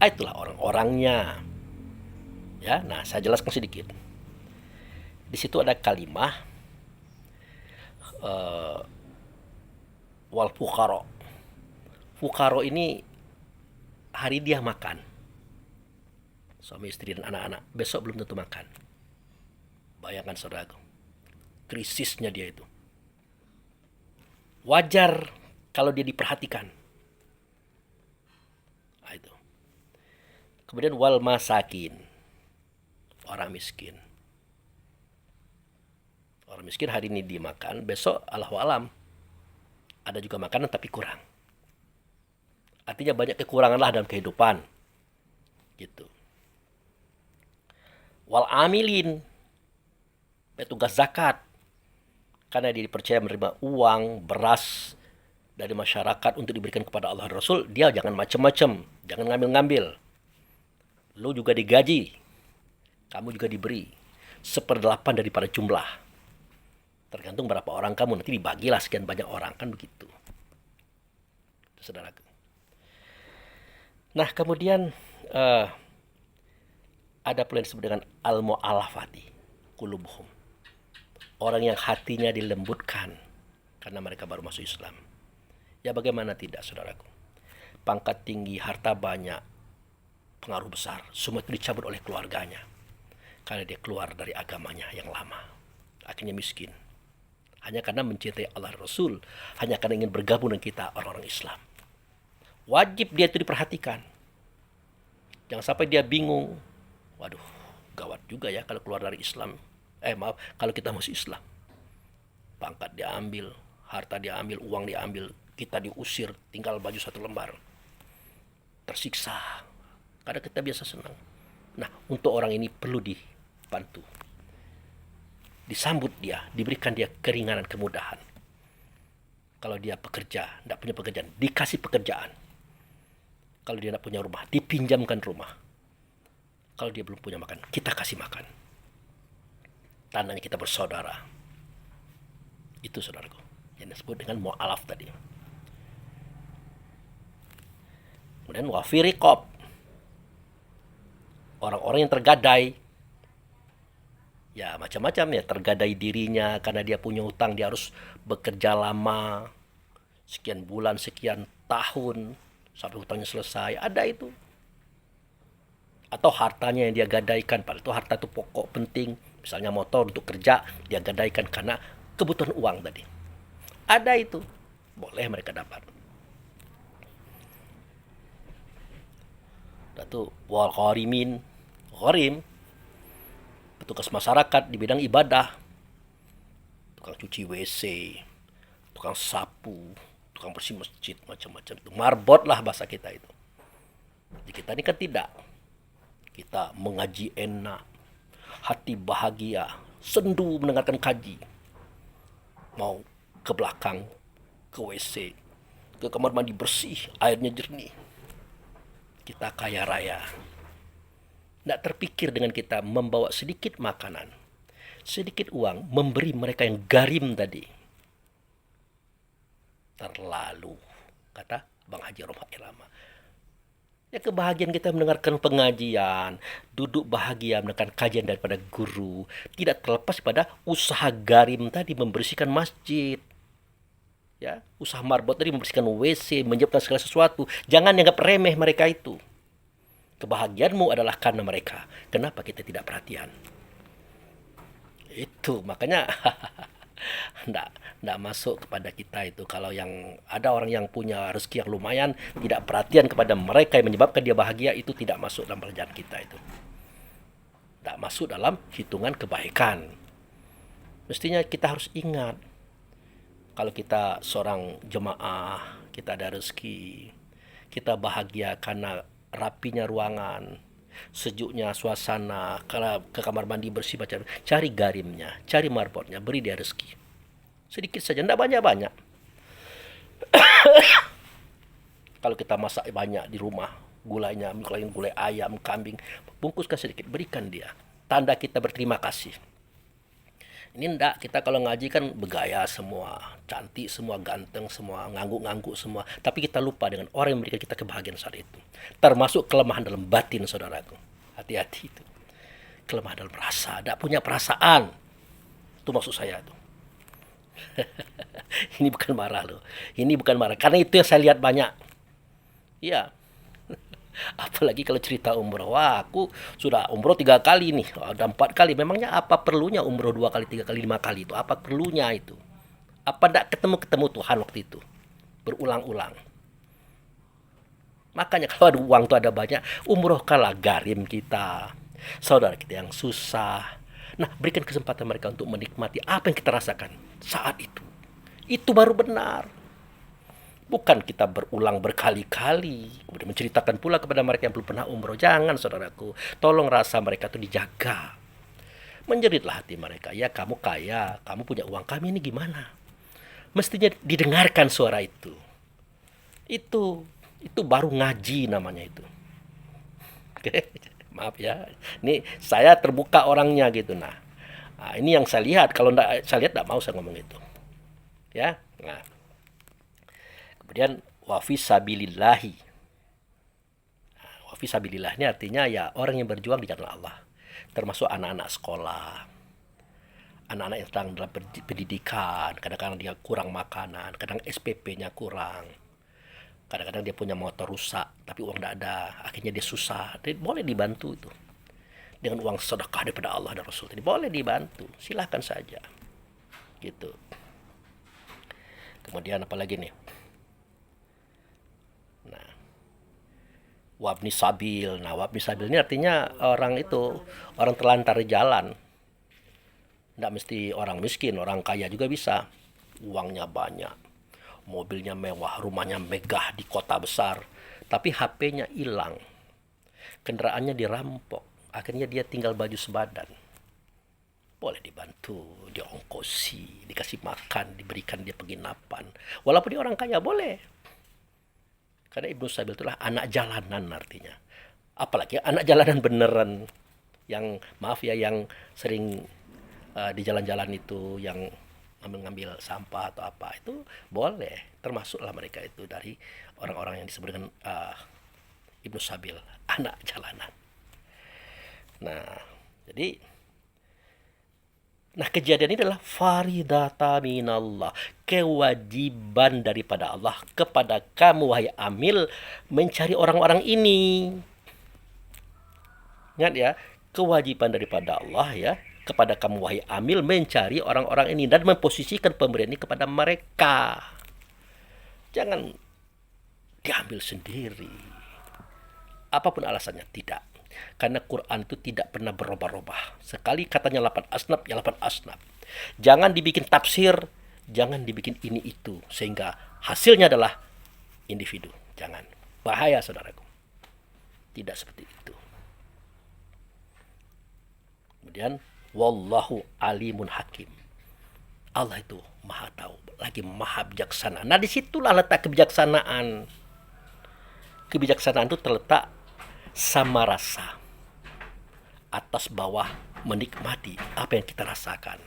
Itulah orang-orangnya. Ya, nah saya jelaskan sedikit. Di situ ada kalimah wal fuqara. Fuqara ini hari dia makan. Suami istri dan anak-anak, besok belum tentu makan. Bayangkan saudaraku, krisisnya dia itu. Wajar kalau dia diperhatikan. Nah, itu. Kemudian wal masakin, orang miskin. Orang miskin hari ini dimakan, besok Allahu alam ada juga makanan tapi kurang. Artinya banyak kekurangan lah dalam kehidupan. Gitu. Wal amilin, petugas zakat. Karena dia dipercaya menerima uang, beras dari masyarakat untuk diberikan kepada Allah dan Rasul, dia jangan macam-macam, jangan ngambil-ngambil. Lu juga digaji, kamu juga diberi 1/8 daripada jumlah. Tergantung berapa orang kamu, nanti dibagilah sekian banyak orang, kan begitu. Itu saudaraku. Nah, kemudian ada pula yang disebut dengan al-mu'alafati qulubuhum. Orang yang hatinya dilembutkan karena mereka baru masuk Islam. Ya bagaimana tidak, saudaraku? Pangkat tinggi, harta banyak, pengaruh besar, semua itu dicabut oleh keluarganya. Karena dia keluar dari agamanya yang lama. Akhirnya miskin. Hanya karena mencintai Allah Rasul, hanya karena ingin bergabung dengan kita orang-orang Islam. Wajib dia itu diperhatikan. Jangan sampai dia bingung. Waduh, gawat juga ya kalau keluar dari Islam. Kalau kita masih Islam. Pangkat diambil, harta diambil, uang diambil, kita diusir, tinggal baju 1 lembar. Tersiksa. Karena kita biasa senang. Nah, untuk orang ini perlu dibantu. Disambut dia, diberikan dia keringanan, kemudahan. Kalau dia pekerja, tidak punya pekerjaan, dikasih pekerjaan. Kalau dia tidak punya rumah, dipinjamkan rumah. Kalau dia belum punya makan, kita kasih makan. Tandanya kita bersaudara. Itu saudaraku, yang disebut dengan mu'alaf tadi. Kemudian wafiriqob, orang-orang yang tergadai. Ya macam-macam ya, tergadai dirinya karena dia punya hutang, dia harus bekerja lama, sekian bulan, sekian tahun, sampai hutangnya selesai. Ada itu. Atau hartanya yang dia gadaikan, padahal itu harta itu pokok penting. Misalnya motor untuk kerja, dia gadaikan karena kebutuhan uang tadi. Ada itu. Boleh mereka dapat. Itu wal gharimin, gharim, petugas masyarakat di bidang ibadah, tukang cuci WC, tukang sapu, tukang bersih masjid, macam-macam itu. Marbot lah bahasa kita itu. Di kita ini kan tidak. Kita mengaji enak, hati bahagia, sendu mendengarkan kaji. Mau ke belakang, ke WC, ke kamar mandi bersih, airnya jernih. Kita kaya raya. Tidak terpikir dengan kita membawa sedikit makanan, sedikit uang, memberi mereka yang garim tadi. Terlalu, kata Bang Haji Romah Irama. Ya kebahagiaan kita mendengarkan pengajian, duduk bahagia mendengarkan kajian daripada guru, tidak terlepas pada usaha garim tadi membersihkan masjid. Ya, usaha marbot tadi membersihkan WC, menyiapkan segala sesuatu. Jangan dianggap remeh mereka itu. Kebahagiaanmu adalah karena mereka. Kenapa kita tidak perhatian? Itu makanya Nggak masuk kepada kita itu. Kalau yang ada orang yang punya rezeki yang lumayan, tidak perhatian kepada mereka yang menyebabkan dia bahagia, itu tidak masuk dalam pekerjaan kita itu. Tidak masuk dalam hitungan kebaikan. Mestinya kita harus ingat, kalau kita seorang jemaah, kita ada rezeki, kita bahagia karena rapinya ruangan, sejuknya suasana, kalau ke kamar mandi bersih, macam cari garimnya, cari marbotnya, beri dia rezeki. Sedikit saja, tidak banyak-banyak. Kalau kita masak banyak di rumah, gulanya, gulai ayam, kambing, bungkuskan sedikit, berikan dia. Tanda kita berterima kasih. Ini enggak, kita kalau ngaji kan bergaya semua, cantik semua, ganteng semua, ngangguk-ngangguk semua. Tapi kita lupa dengan orang yang memberikan kita kebahagiaan saat itu. Termasuk kelemahan dalam batin, saudaraku. Hati-hati itu. Kelemahan dalam rasa, tidak punya perasaan. Itu maksud saya tuh. Ini bukan marah loh. Ini bukan marah. Karena itu yang saya lihat banyak. Iya. Apalagi kalau cerita umroh. Wah, aku sudah umroh 3 kali nih. Ada 4 kali. Memangnya apa perlunya umroh 2 kali, 3 kali, 5 kali itu? Apa perlunya itu? Apa tidak ketemu Tuhan waktu itu? Berulang-ulang. Makanya kalau ada uang tuh ada banyak, umrohkanlah garim kita. Saudara kita yang susah. Nah, berikan kesempatan mereka untuk menikmati apa yang kita rasakan saat itu. Itu baru benar. Bukan kita berulang berkali-kali, kemudian menceritakan pula kepada mereka yang belum pernah umroh. Jangan, saudaraku. Tolong rasa mereka itu dijaga. Menjeritlah hati mereka. Ya, kamu kaya, kamu punya uang, kami ini gimana? Mestinya didengarkan suara itu. Itu baru ngaji namanya itu. Oke, maaf ya. Ini saya terbuka orangnya gitu. Nah, ini yang saya lihat. Kalau enggak saya lihat, enggak mau saya ngomong itu. Ya. Nah, kemudian wafi sabilillahi. Wafi sabilillah ini artinya ya orang yang berjuang di jalan Allah. Termasuk anak-anak sekolah. Anak-anak yang sedang dalam pendidikan. Kadang-kadang dia kurang makanan. Kadang SPP-nya kurang. Kadang-kadang dia punya motor rusak, tapi uang tidak ada. Akhirnya dia susah. Dia boleh dibantu itu. Dengan uang sedekah daripada Allah dan Rasul. Jadi boleh dibantu. Silahkan saja. Gitu. Kemudian apa lagi nih? Nah, wabni sabil. Nah, wabni sabil ini artinya orang itu, orang terlantar di jalan. Tidak mesti orang miskin, orang kaya juga bisa. Uangnya banyak, mobilnya mewah, rumahnya megah di kota besar, tapi HP-nya hilang, kendaraannya dirampok, akhirnya dia tinggal baju sebadan. Boleh dibantu, diongkosi, dikasih makan, diberikan dia penginapan. Walaupun dia orang kaya, boleh. Karena Ibnu Sabil itulah anak jalanan artinya. Apalagi anak jalanan beneran. Yang, maaf ya, yang sering di jalan-jalan itu, yang ngambil sampah atau apa, itu boleh. Termasuklah mereka itu dari orang-orang yang disebut dengan Ibnu Sabil, anak jalanan. Nah, kejadian ini adalah faridata minallah, kewajiban daripada Allah kepada kamu wahai amil mencari orang-orang ini. Ingat ya, kewajiban daripada Allah ya kepada kamu wahai amil mencari orang-orang ini dan memposisikan pemberian ini kepada mereka. Jangan diambil sendiri. Apapun alasannya, tidak. Karena Quran itu tidak pernah berubah-ubah. Sekali katanya 8 asnaf, ya 8 asnaf. Jangan dibikin tafsir, jangan dibikin ini itu, sehingga hasilnya adalah individu. Jangan. Bahaya, saudaraku. Tidak seperti itu. Kemudian, wallahu alimun hakim. Allah itu maha tahu, lagi maha bijaksana. Nah, disitulah letak kebijaksanaan. Kebijaksanaan itu terletak sama rasa, atas bawah menikmati apa yang kita rasakan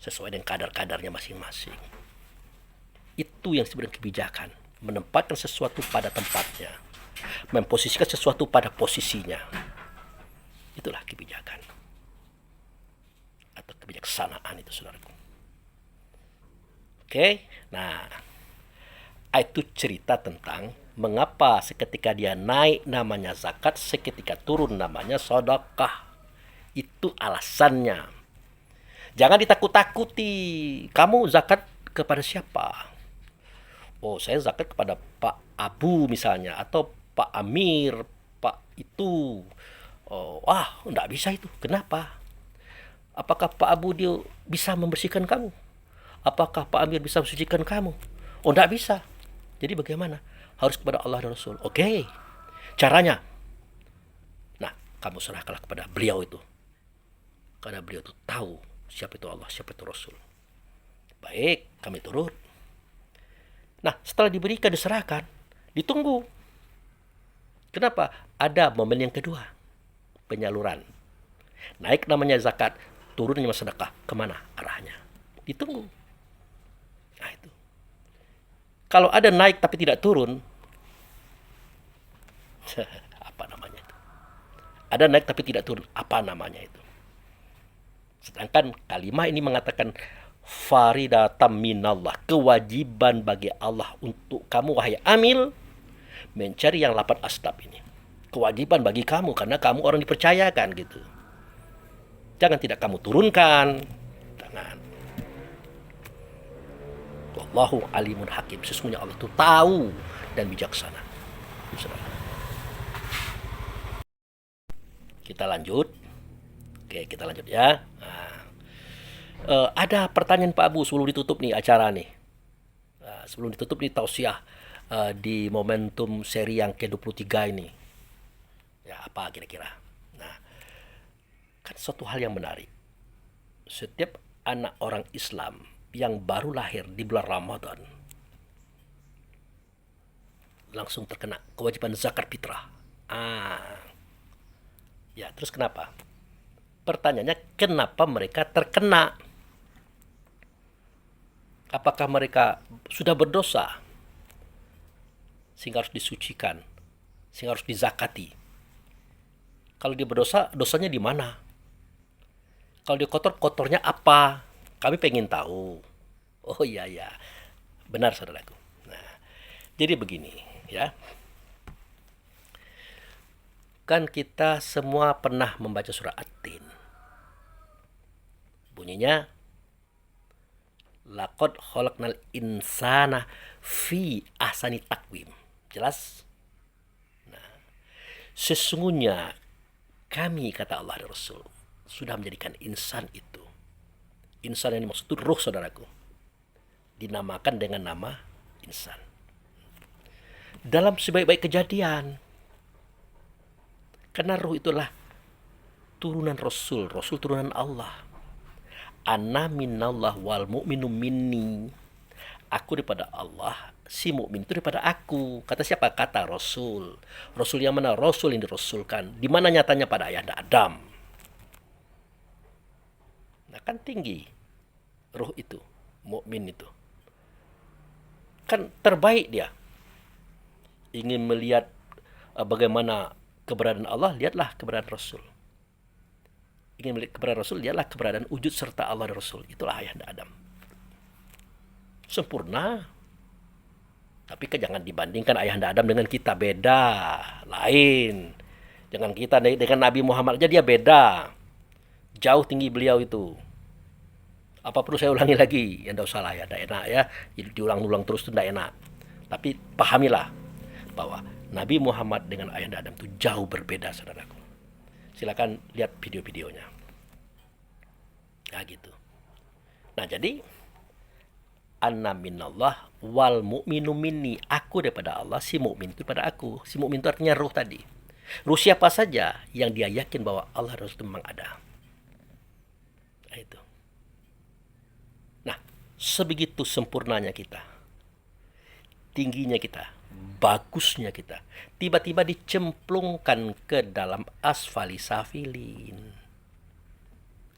sesuai dengan kadar-kadarnya masing-masing. Itu yang sebenarnya kebijakan, menempatkan sesuatu pada tempatnya, memposisikan sesuatu pada posisinya. Itulah kebijakan atau kebijaksanaan itu, saudaraku. Oke, nah itu cerita tentang mengapa seketika dia naik namanya zakat, seketika turun namanya sedekah. Itu alasannya. Jangan ditakut-takuti. Kamu zakat kepada siapa? Oh, saya zakat kepada Pak Abu misalnya, atau Pak Amir, Pak itu. Oh, wah, enggak bisa itu. Kenapa? Apakah Pak Abu dia bisa membersihkan kamu? Apakah Pak Amir bisa mensucikan kamu? Oh, enggak bisa. Jadi bagaimana? Harus kepada Allah dan Rasul. Oke. Caranya. Nah, kamu serahkanlah kepada beliau itu. Karena beliau itu tahu siapa itu Allah, siapa itu Rasul. Baik, kami turut. Nah, setelah diberikan, diserahkan, ditunggu. Kenapa? Ada momen yang kedua. Penyaluran. Naik namanya zakat, turun namanya sedekah. Kemana arahnya? Ditunggu. Nah, itu. Kalau ada naik tapi tidak turun, apa namanya itu? Ada naik tapi tidak turun, apa namanya itu? Sedangkan kalimat ini mengatakan faridatam minallah, kewajiban bagi Allah untuk kamu wahai amil mencari yang 8 asnaf ini. Kewajiban bagi kamu karena kamu orang dipercayakan gitu. Jangan tidak kamu turunkan. Jangan. Wallahu alimun hakim. Sesungguhnya Allah itu tahu dan bijaksana. Kita lanjut. Oke. Oke, kita lanjut ya. Nah, ada pertanyaan Pak Abu sebelum ditutup nih acara nih. Sebelum ditutup nih tausiah di momentum seri yang ke-23 ini. Ya, apa kira-kira? Nah, kan suatu hal yang menarik. Setiap anak orang Islam yang baru lahir di bulan Ramadan langsung terkena kewajiban zakat fitrah. Ah, ya terus kenapa? Pertanyaannya kenapa mereka terkena? Apakah mereka sudah berdosa sehingga harus disucikan, sehingga harus dizakati? Kalau dia berdosa, dosanya di mana? Kalau dia kotor, kotornya apa? Kami pengen tahu. Oh iya ya, benar saudaraku. Nah, jadi begini ya. Kan kita semua pernah membaca surah At-Tin. Bunyinya laqad khalaqnal insana fi ahsani taqwim. Jelas? Sesungguhnya kami, kata Allah dan Rasul, sudah menjadikan insan itu. Insan yang dimaksud itu ruh, saudaraku. Dinamakan dengan nama insan. Dalam sebaik-baik kejadian. Karena ruh itulah turunan Rasul. Rasul turunan Allah. Ana minallah wal mu'minu minni. Aku daripada Allah, si mukmin itu daripada aku. Kata siapa? Kata Rasul. Rasul yang mana? Rasul yang dirasulkan. Di mana nyatanya? Pada ayahanda Adam. Nah, kan tinggi ruh itu, mukmin itu. Kan terbaik dia. Ingin melihat bagaimana keberadaan Allah, lihatlah keberadaan Rasul. Ingin melihat keberadaan Rasul, lihatlah keberadaan wujud serta Allah dan Rasul. Itulah ayahanda Adam. Sempurna. Tapi kan jangan dibandingkan ayahanda Adam dengan kita, beda, lain. Jangan kita dengan Nabi Muhammad aja dia beda. Jauh tinggi beliau itu. Apa perlu saya ulangi lagi? Ya enggak usah lah ya, enggak enak ya. Diulang-ulang terus itu enggak enak. Tapi pahamilah bahwa Nabi Muhammad dengan ayahanda Adam itu jauh berbeda, saudaraku. Silakan lihat video-videonya. Nah gitu. Nah jadi anna minallah wal mu'minu minni. Aku daripada Allah, si mukmin itu daripada aku. Si mukmin itu artinya ruh tadi. Ruh siapa saja yang dia yakin bahwa Allah Rasul itu memang ada. Nah, itu. Nah, sebegitu sempurnanya kita. Tingginya kita, bagusnya kita. Tiba-tiba dicemplungkan ke dalam asfali safilin.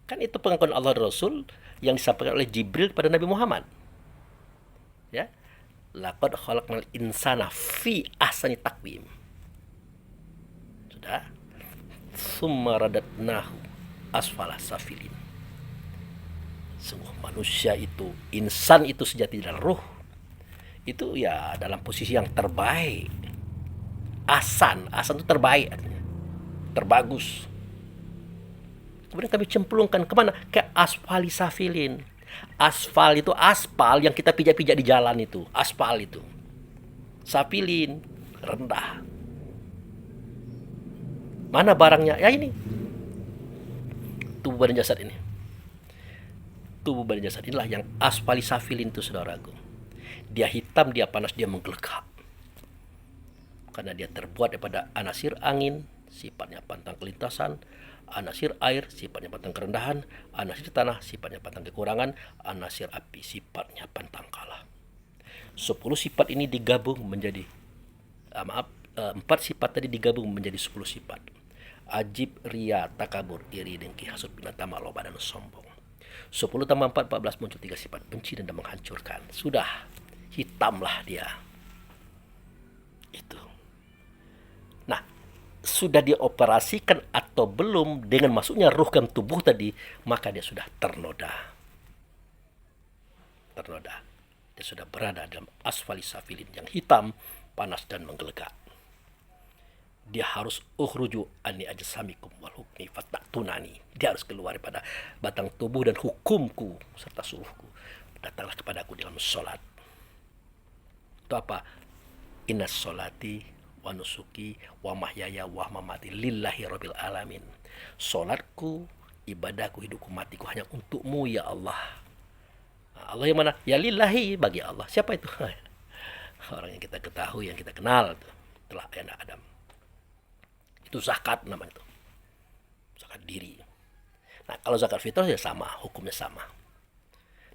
Kan itu pengakuan Allah Rasul yang disampaikan oleh Jibril kepada Nabi Muhammad. Ya, laqad khalaqnal insana fi ahsani taqwim. Sudah. Summa radatnahu asfala safilin. Semua manusia itu, insan itu sejati dan ruh itu ya dalam posisi yang terbaik. Ahsan itu terbaik artinya. Terbagus. Kemudian kami cemplungkan kemana? Ke asfali safilin. Asfal itu aspal yang kita pijak-pijak di jalan itu. Aspal itu. Safilin, rendah. Mana barangnya? Ya ini. Tubuh badan jasad ini. Tubuh badan jasad inilah yang asfali safilin itu, saudaraku. Dia hitam, dia panas, dia menggelegak. Karena dia terbuat daripada anasir angin, sifatnya pantang kelintasan, anasir air, sifatnya pantang kerendahan, anasir tanah, sifatnya pantang kekurangan, anasir api, sifatnya pantang kalah. 10 sifat ini digabung menjadi 4 sifat tadi digabung menjadi 10 sifat. Ajib, ria, takabur, iri, dengki, hasud, binatama, loba, dan sombong. 10 tambah 4, 14 muncul 3 sifat benci dan menghancurkan. Sudah, hitamlah dia. Itu. Nah, sudah dioperasikan atau belum dengan masuknya ruh ke tubuh tadi, maka dia sudah ternoda. Dia sudah berada dalam asfali safilin yang hitam, panas dan menggelegak. Dia harus ukhruju anni ajsamikum wal hukmi fattatunani. Dia harus keluar daripada batang tubuh dan hukumku serta suruhku. Datanglah kepadaku dalam salat. Itu apa? Innas sholati wa nusuki wa mahyaya wa mamati lillahi rabbil alamin. Salatku, ibadahku, hidupku, matiku hanya untukmu ya Allah. Allah yang mana? Ya lillahi, bagi Allah. Siapa itu? Orang yang kita ketahui, yang kita kenal. Telah anak Adam. Itu zakat namanya itu. Zakat diri. Nah, kalau zakat fitrah ya sama, hukumnya sama.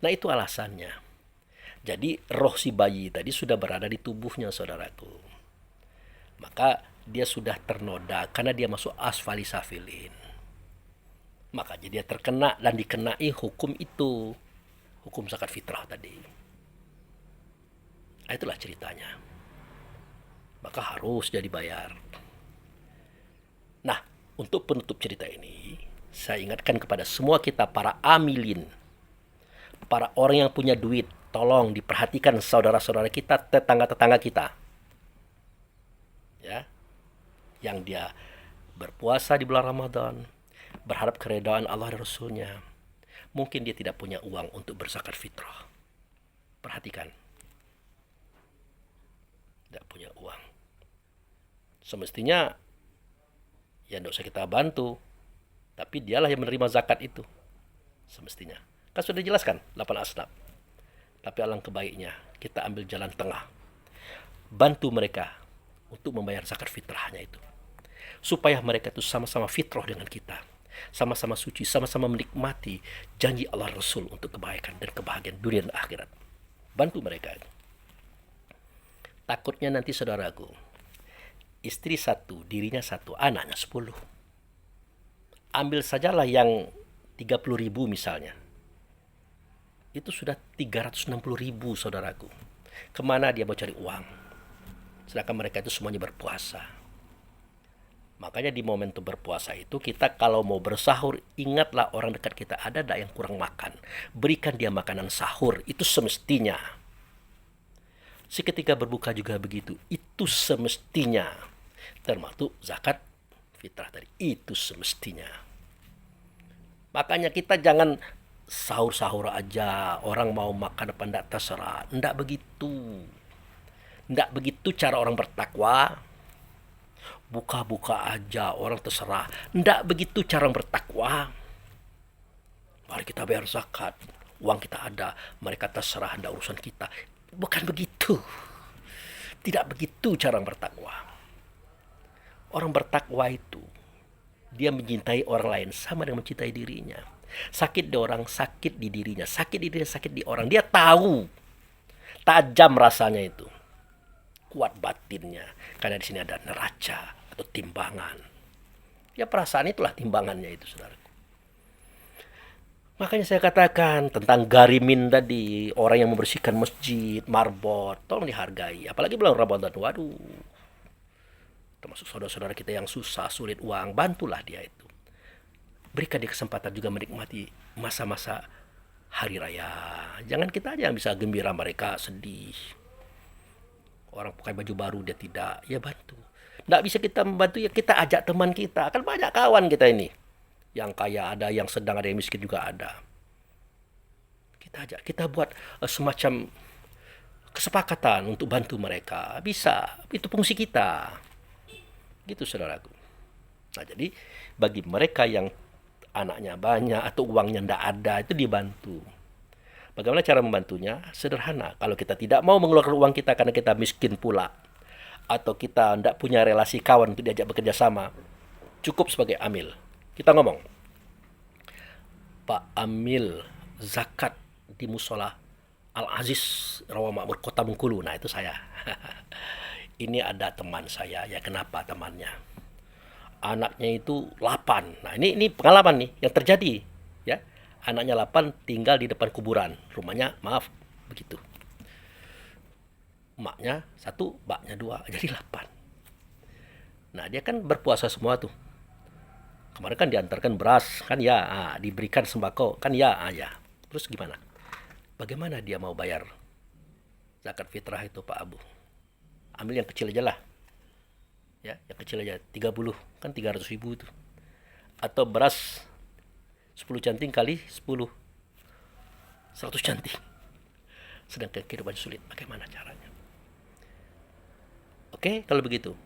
Nah, itu alasannya. Jadi roh si bayi tadi sudah berada di tubuhnya, saudaraku. Maka dia sudah ternoda karena dia masuk asfali safilin. Makanya dia terkena dan dikenai hukum itu. Hukum zakat fitrah tadi. Nah, itulah ceritanya. Maka harus jadi bayar. Nah, untuk penutup cerita ini, saya ingatkan kepada semua kita para amilin, para orang yang punya duit, tolong diperhatikan saudara-saudara kita, tetangga-tetangga kita. Ya. Yang dia berpuasa di bulan Ramadan, berharap keredaan Allah dan Rasulnya. Mungkin dia tidak punya uang untuk berzakat fitrah. Perhatikan. Tidak punya uang. Semestinya ya tidak usah kita bantu. Tapi dialah yang menerima zakat itu. Semestinya. Kan sudah dijelaskan 8 asnaf. Tapi alangkah baiknya kita ambil jalan tengah. Bantu mereka untuk membayar zakat fitrahnya itu. Supaya mereka itu sama-sama fitrah dengan kita. Sama-sama suci, sama-sama menikmati janji Allah Rasul untuk kebaikan dan kebahagiaan dunia dan akhirat. Bantu mereka. Takutnya nanti saudaraku, istri 1, dirinya 1, anaknya 10. Ambil sajalah yang 30.000 misalnya. Itu sudah 360.000 saudaraku. Kemana dia mau cari uang? Sedangkan mereka itu semuanya berpuasa. Makanya di momentum berpuasa itu kita kalau mau bersahur, ingatlah orang dekat kita ada yang kurang makan. Berikan dia makanan sahur, itu semestinya. Seketika berbuka juga begitu, itu semestinya. Termasuk zakat fitrah tadi, itu semestinya. Makanya kita jangan sahur-sahur aja, orang mau makan apa enggak terserah. Enggak begitu. Enggak begitu cara orang bertakwa. Buka-buka aja, orang terserah. Ndak begitu cara bertakwa. Mari kita bayar zakat, uang kita ada, mereka terserah, ndak urusan kita. Bukan begitu. Tidak begitu cara bertakwa. Orang bertakwa itu, dia mencintai orang lain sama dengan mencintai dirinya. Sakit di orang, sakit di dirinya. Sakit di dirinya, sakit di orang. Dia tahu. Tajam rasanya itu. Kuat batinnya. Karena di sini ada neraca atau timbangan. Ya perasaan itulah timbangannya itu, saudara. Makanya saya katakan tentang garimin tadi, orang yang membersihkan masjid, marbot, tolong dihargai. Apalagi bulan Ramadan, waduh. Termasuk saudara-saudara kita yang susah, sulit uang, bantulah dia itu. Berikan dia kesempatan juga menikmati masa-masa hari raya. Jangan kita aja yang bisa gembira, mereka sedih. Orang pakai baju baru dia tidak, ya bantu. Nggak bisa kita membantu, ya kita ajak teman kita. Kan banyak kawan kita ini. Yang kaya ada, yang sedang ada, yang miskin juga ada. Kita ajak, kita buat semacam kesepakatan untuk bantu mereka. Bisa, itu fungsi kita. Gitu saudaraku. Nah jadi bagi mereka yang anaknya banyak atau uangnya nggak ada, itu dibantu. Bagaimana cara membantunya? Sederhana. Kalau kita tidak mau mengeluarkan uang kita karena kita miskin pula, atau kita tidak punya relasi kawan untuk diajak bekerja sama, cukup sebagai amil. Kita ngomong, Pak Amil zakat di musola Al-Aziz Rawa Makmur Kota Bengkulu. Nah itu saya. Ini ada teman saya. Ya kenapa temannya? Anaknya itu 8. Nah ini pengalaman nih yang terjadi. Ya, anaknya 8 tinggal di depan kuburan. Rumahnya maaf begitu. Emaknya 1, baknya 2, jadi 8. Nah dia kan berpuasa semua tuh. Kemarin kan diantarkan beras, kan ya, diberikan sembako, kan ya, ya. Terus gimana? Bagaimana dia mau bayar zakat fitrah itu Pak Abu? Ambil yang kecil aja lah. Ya, yang kecil aja 30, kan 300.000 itu. Atau beras 10 canting kali 10, 100 canting. Sedangkan kehidupan sulit, bagaimana caranya? Oke, kalau begitu,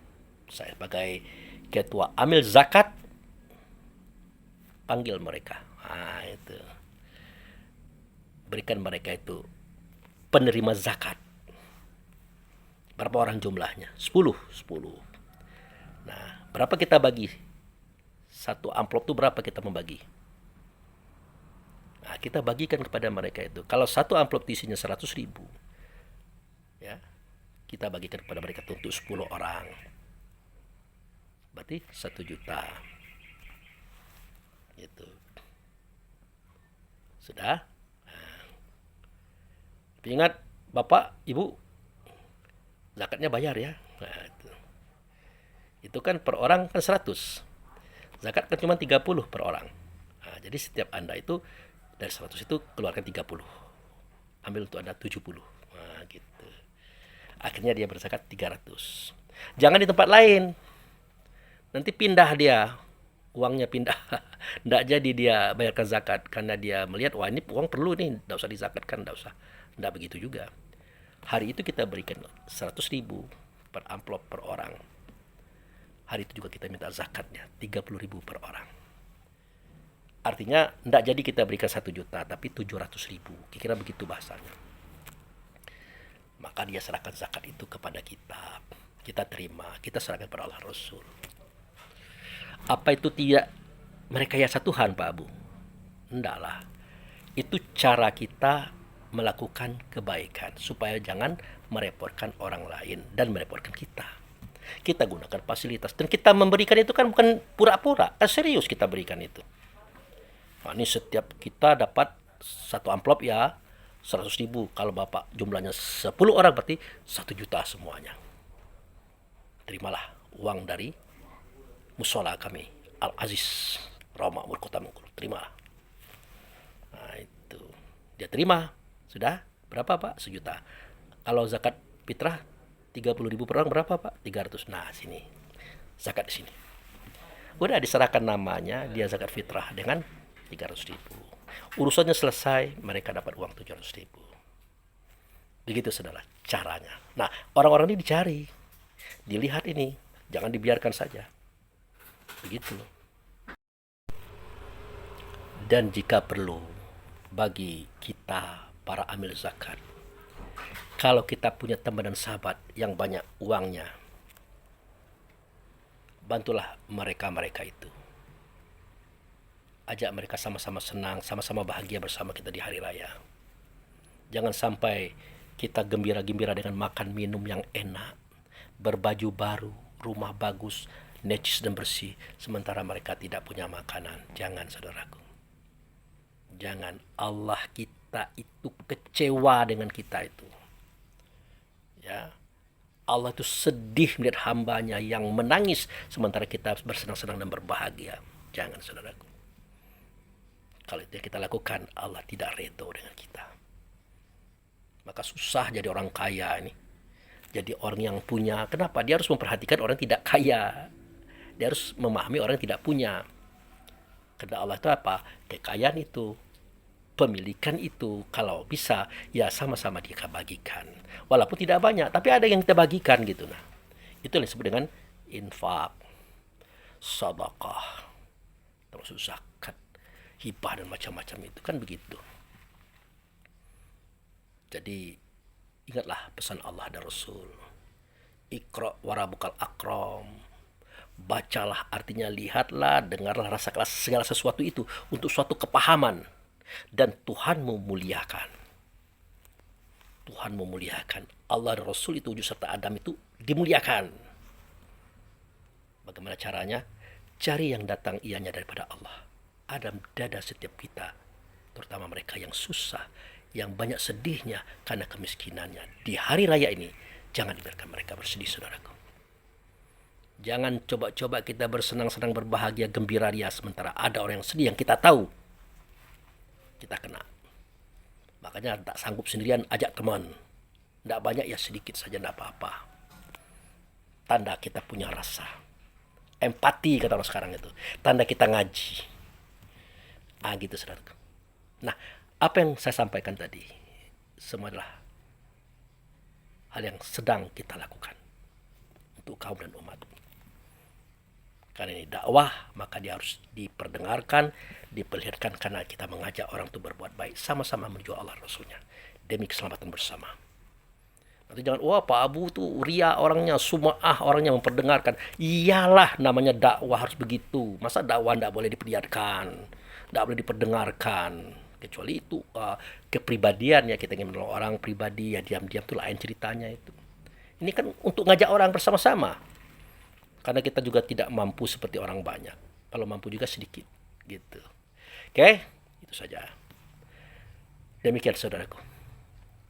saya sebagai ketua amil zakat panggil mereka. Nah, itu. Berikan mereka itu penerima zakat. Berapa orang jumlahnya? 10. 10. Nah, berapa kita bagi? Satu amplop itu berapa kita membagi? Nah, kita bagikan kepada mereka itu. Kalau satu amplop isinya 100.000, ya, kita bagikan kepada mereka untuk 10 orang. Berarti 1 juta. Gitu. Sudah? Nah, ingat, Bapak, Ibu, zakatnya bayar ya. Nah, itu kan per orang kan 100. Zakat kan cuma 30 per orang. Nah, jadi setiap Anda itu dari 100 itu keluarkan 30. Ambil untuk Anda 70. Nah, gitu. Akhirnya dia berzakat 300. Jangan di tempat lain. Nanti pindah dia. Uangnya pindah. Tidak jadi dia bayarkan zakat. Karena dia melihat, wah ini uang perlu nih. Tidak usah dizakatkan. Tidak usah. Tidak begitu juga. Hari itu kita berikan 100.000 per amplop per orang. Hari itu juga kita minta zakatnya 30.000 per orang. Artinya tidak jadi kita berikan 1 juta, tapi 700.000. Kira-kira begitu bahasanya. Maka dia serahkan zakat itu kepada kita. Kita terima, kita serahkan kepada Allah Rasul. Apa itu tidak merekayasa Tuhan, Pak Abu? Enggak lah. Itu cara kita melakukan kebaikan supaya jangan merepotkan orang lain dan merepotkan kita. Kita gunakan fasilitas dan kita memberikan itu kan bukan pura-pura, kan serius kita berikan itu. Nah, ini setiap kita dapat satu amplop ya 100.000. Kalau Bapak jumlahnya 10 orang berarti 1 juta semuanya. Terimalah uang dari musola kami Al Aziz Roma Kota Bengkulu. Terimalah. Nah, itu dia terima. Sudah berapa Pak? 1 juta. Kalau zakat fitrah 30.000 per orang berapa Pak? 300. Nah, sini. Zakat di sini. Udah diserahkan namanya, dia zakat fitrah dengan 300.000. Urusannya selesai, mereka dapat uang 700.000. Begitu saudara, caranya. Nah, orang-orang ini dicari. Dilihat ini, jangan dibiarkan saja. Begitu. Dan jika perlu, bagi kita para amil zakat, kalau kita punya teman dan sahabat yang banyak uangnya, bantulah mereka-mereka itu. Ajak mereka sama-sama senang, sama-sama bahagia bersama kita di hari raya. Jangan sampai kita gembira-gembira dengan makan minum yang enak, berbaju baru, rumah bagus, necis dan bersih, sementara mereka tidak punya makanan. Jangan, saudaraku. Jangan. Allah kita itu kecewa dengan kita itu. Ya, Allah itu sedih melihat hambanya yang menangis sementara kita bersenang-senang dan berbahagia. Jangan, saudaraku. Kalau itu yang kita lakukan, Allah tidak ridho dengan kita. Maka susah jadi orang kaya ini. Jadi orang yang punya. Kenapa? Dia harus memperhatikan orang yang tidak kaya. Dia harus memahami orang yang tidak punya. Karena Allah itu apa? Kekayaan itu, pemilikan itu, kalau bisa ya sama-sama kita bagikan. Walaupun tidak banyak, tapi ada yang kita bagikan gitu. Nah, itu yang disebut dengan infak, sedekah, termasuk zakat, hibah dan macam-macam itu kan begitu. Jadi ingatlah pesan Allah dan Rasul. Iqra warabukal akram. Bacalah artinya lihatlah, dengarlah, rasakanlah segala sesuatu itu untuk suatu kepahaman. Dan Tuhan memuliakan. Tuhan memuliakan. Allah dan Rasul itu wujud serta Adam itu dimuliakan. Bagaimana caranya? Cari yang datang ianya daripada Allah. Adam dada setiap kita. Terutama mereka yang susah, yang banyak sedihnya karena kemiskinannya. Di hari raya ini, jangan biarkan mereka bersedih, saudaraku. Jangan coba-coba kita bersenang-senang, berbahagia, gembira ria, sementara ada orang yang sedih yang kita tahu. Kita kena. Makanya tak sanggup sendirian, ajak teman. Tidak banyak ya, sedikit saja, tidak apa-apa. Tanda kita punya rasa. Empati kata orang sekarang itu. Tanda kita ngaji. Gitu saudara. Nah, apa yang saya sampaikan tadi semua adalah hal yang sedang kita lakukan untuk kaum dan umat. Karena ini dakwah, maka dia harus diperdengarkan, diperlihatkan, karena kita mengajak orang untuk berbuat baik, sama-sama menuju Allah Rasulnya, demi keselamatan bersama. Nanti jangan, wah Pak Abu tuh ria orangnya, sum'ah orangnya, memperdengarkan. Iyalah, namanya dakwah harus begitu. Masa dakwah tidak boleh diperlihatkan, tidak boleh diperdengarkan. Kecuali itu kepribadian, ya kita ingin menolong orang pribadi, ya diam-diam itu lain ceritanya itu. Ini kan untuk ngajak orang bersama-sama. Karena kita juga tidak mampu seperti orang banyak. Kalau mampu juga sedikit. Gitu. Oke, itu saja. Demikian saudaraku,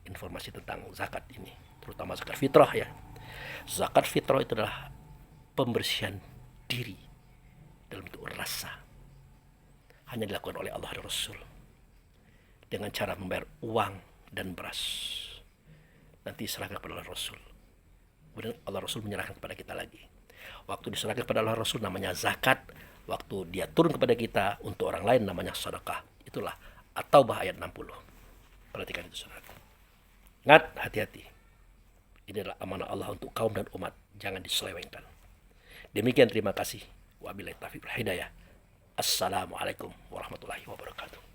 informasi tentang zakat ini. Terutama zakat fitrah ya. Zakat fitrah itu adalah pembersihan diri dalam bentuk rasa. Hanya dilakukan oleh Allah dan Rasul. Dengan cara membayar uang dan beras. Nanti serahkan kepada Allah Rasul. Kemudian Allah Rasul menyerahkan kepada kita lagi. Waktu diserahkan kepada Allah Rasul namanya zakat. Waktu dia turun kepada kita untuk orang lain namanya sedekah. Itulah At-Taubah ayat 60. Perhatikan itu saudara. Ingat, hati-hati. Ini adalah amanah Allah untuk kaum dan umat. Jangan diselewengkan. Demikian, terima kasih. Wabillahi taufiq wal hidayah. Assalamualaikum warahmatullahi wabarakatuh.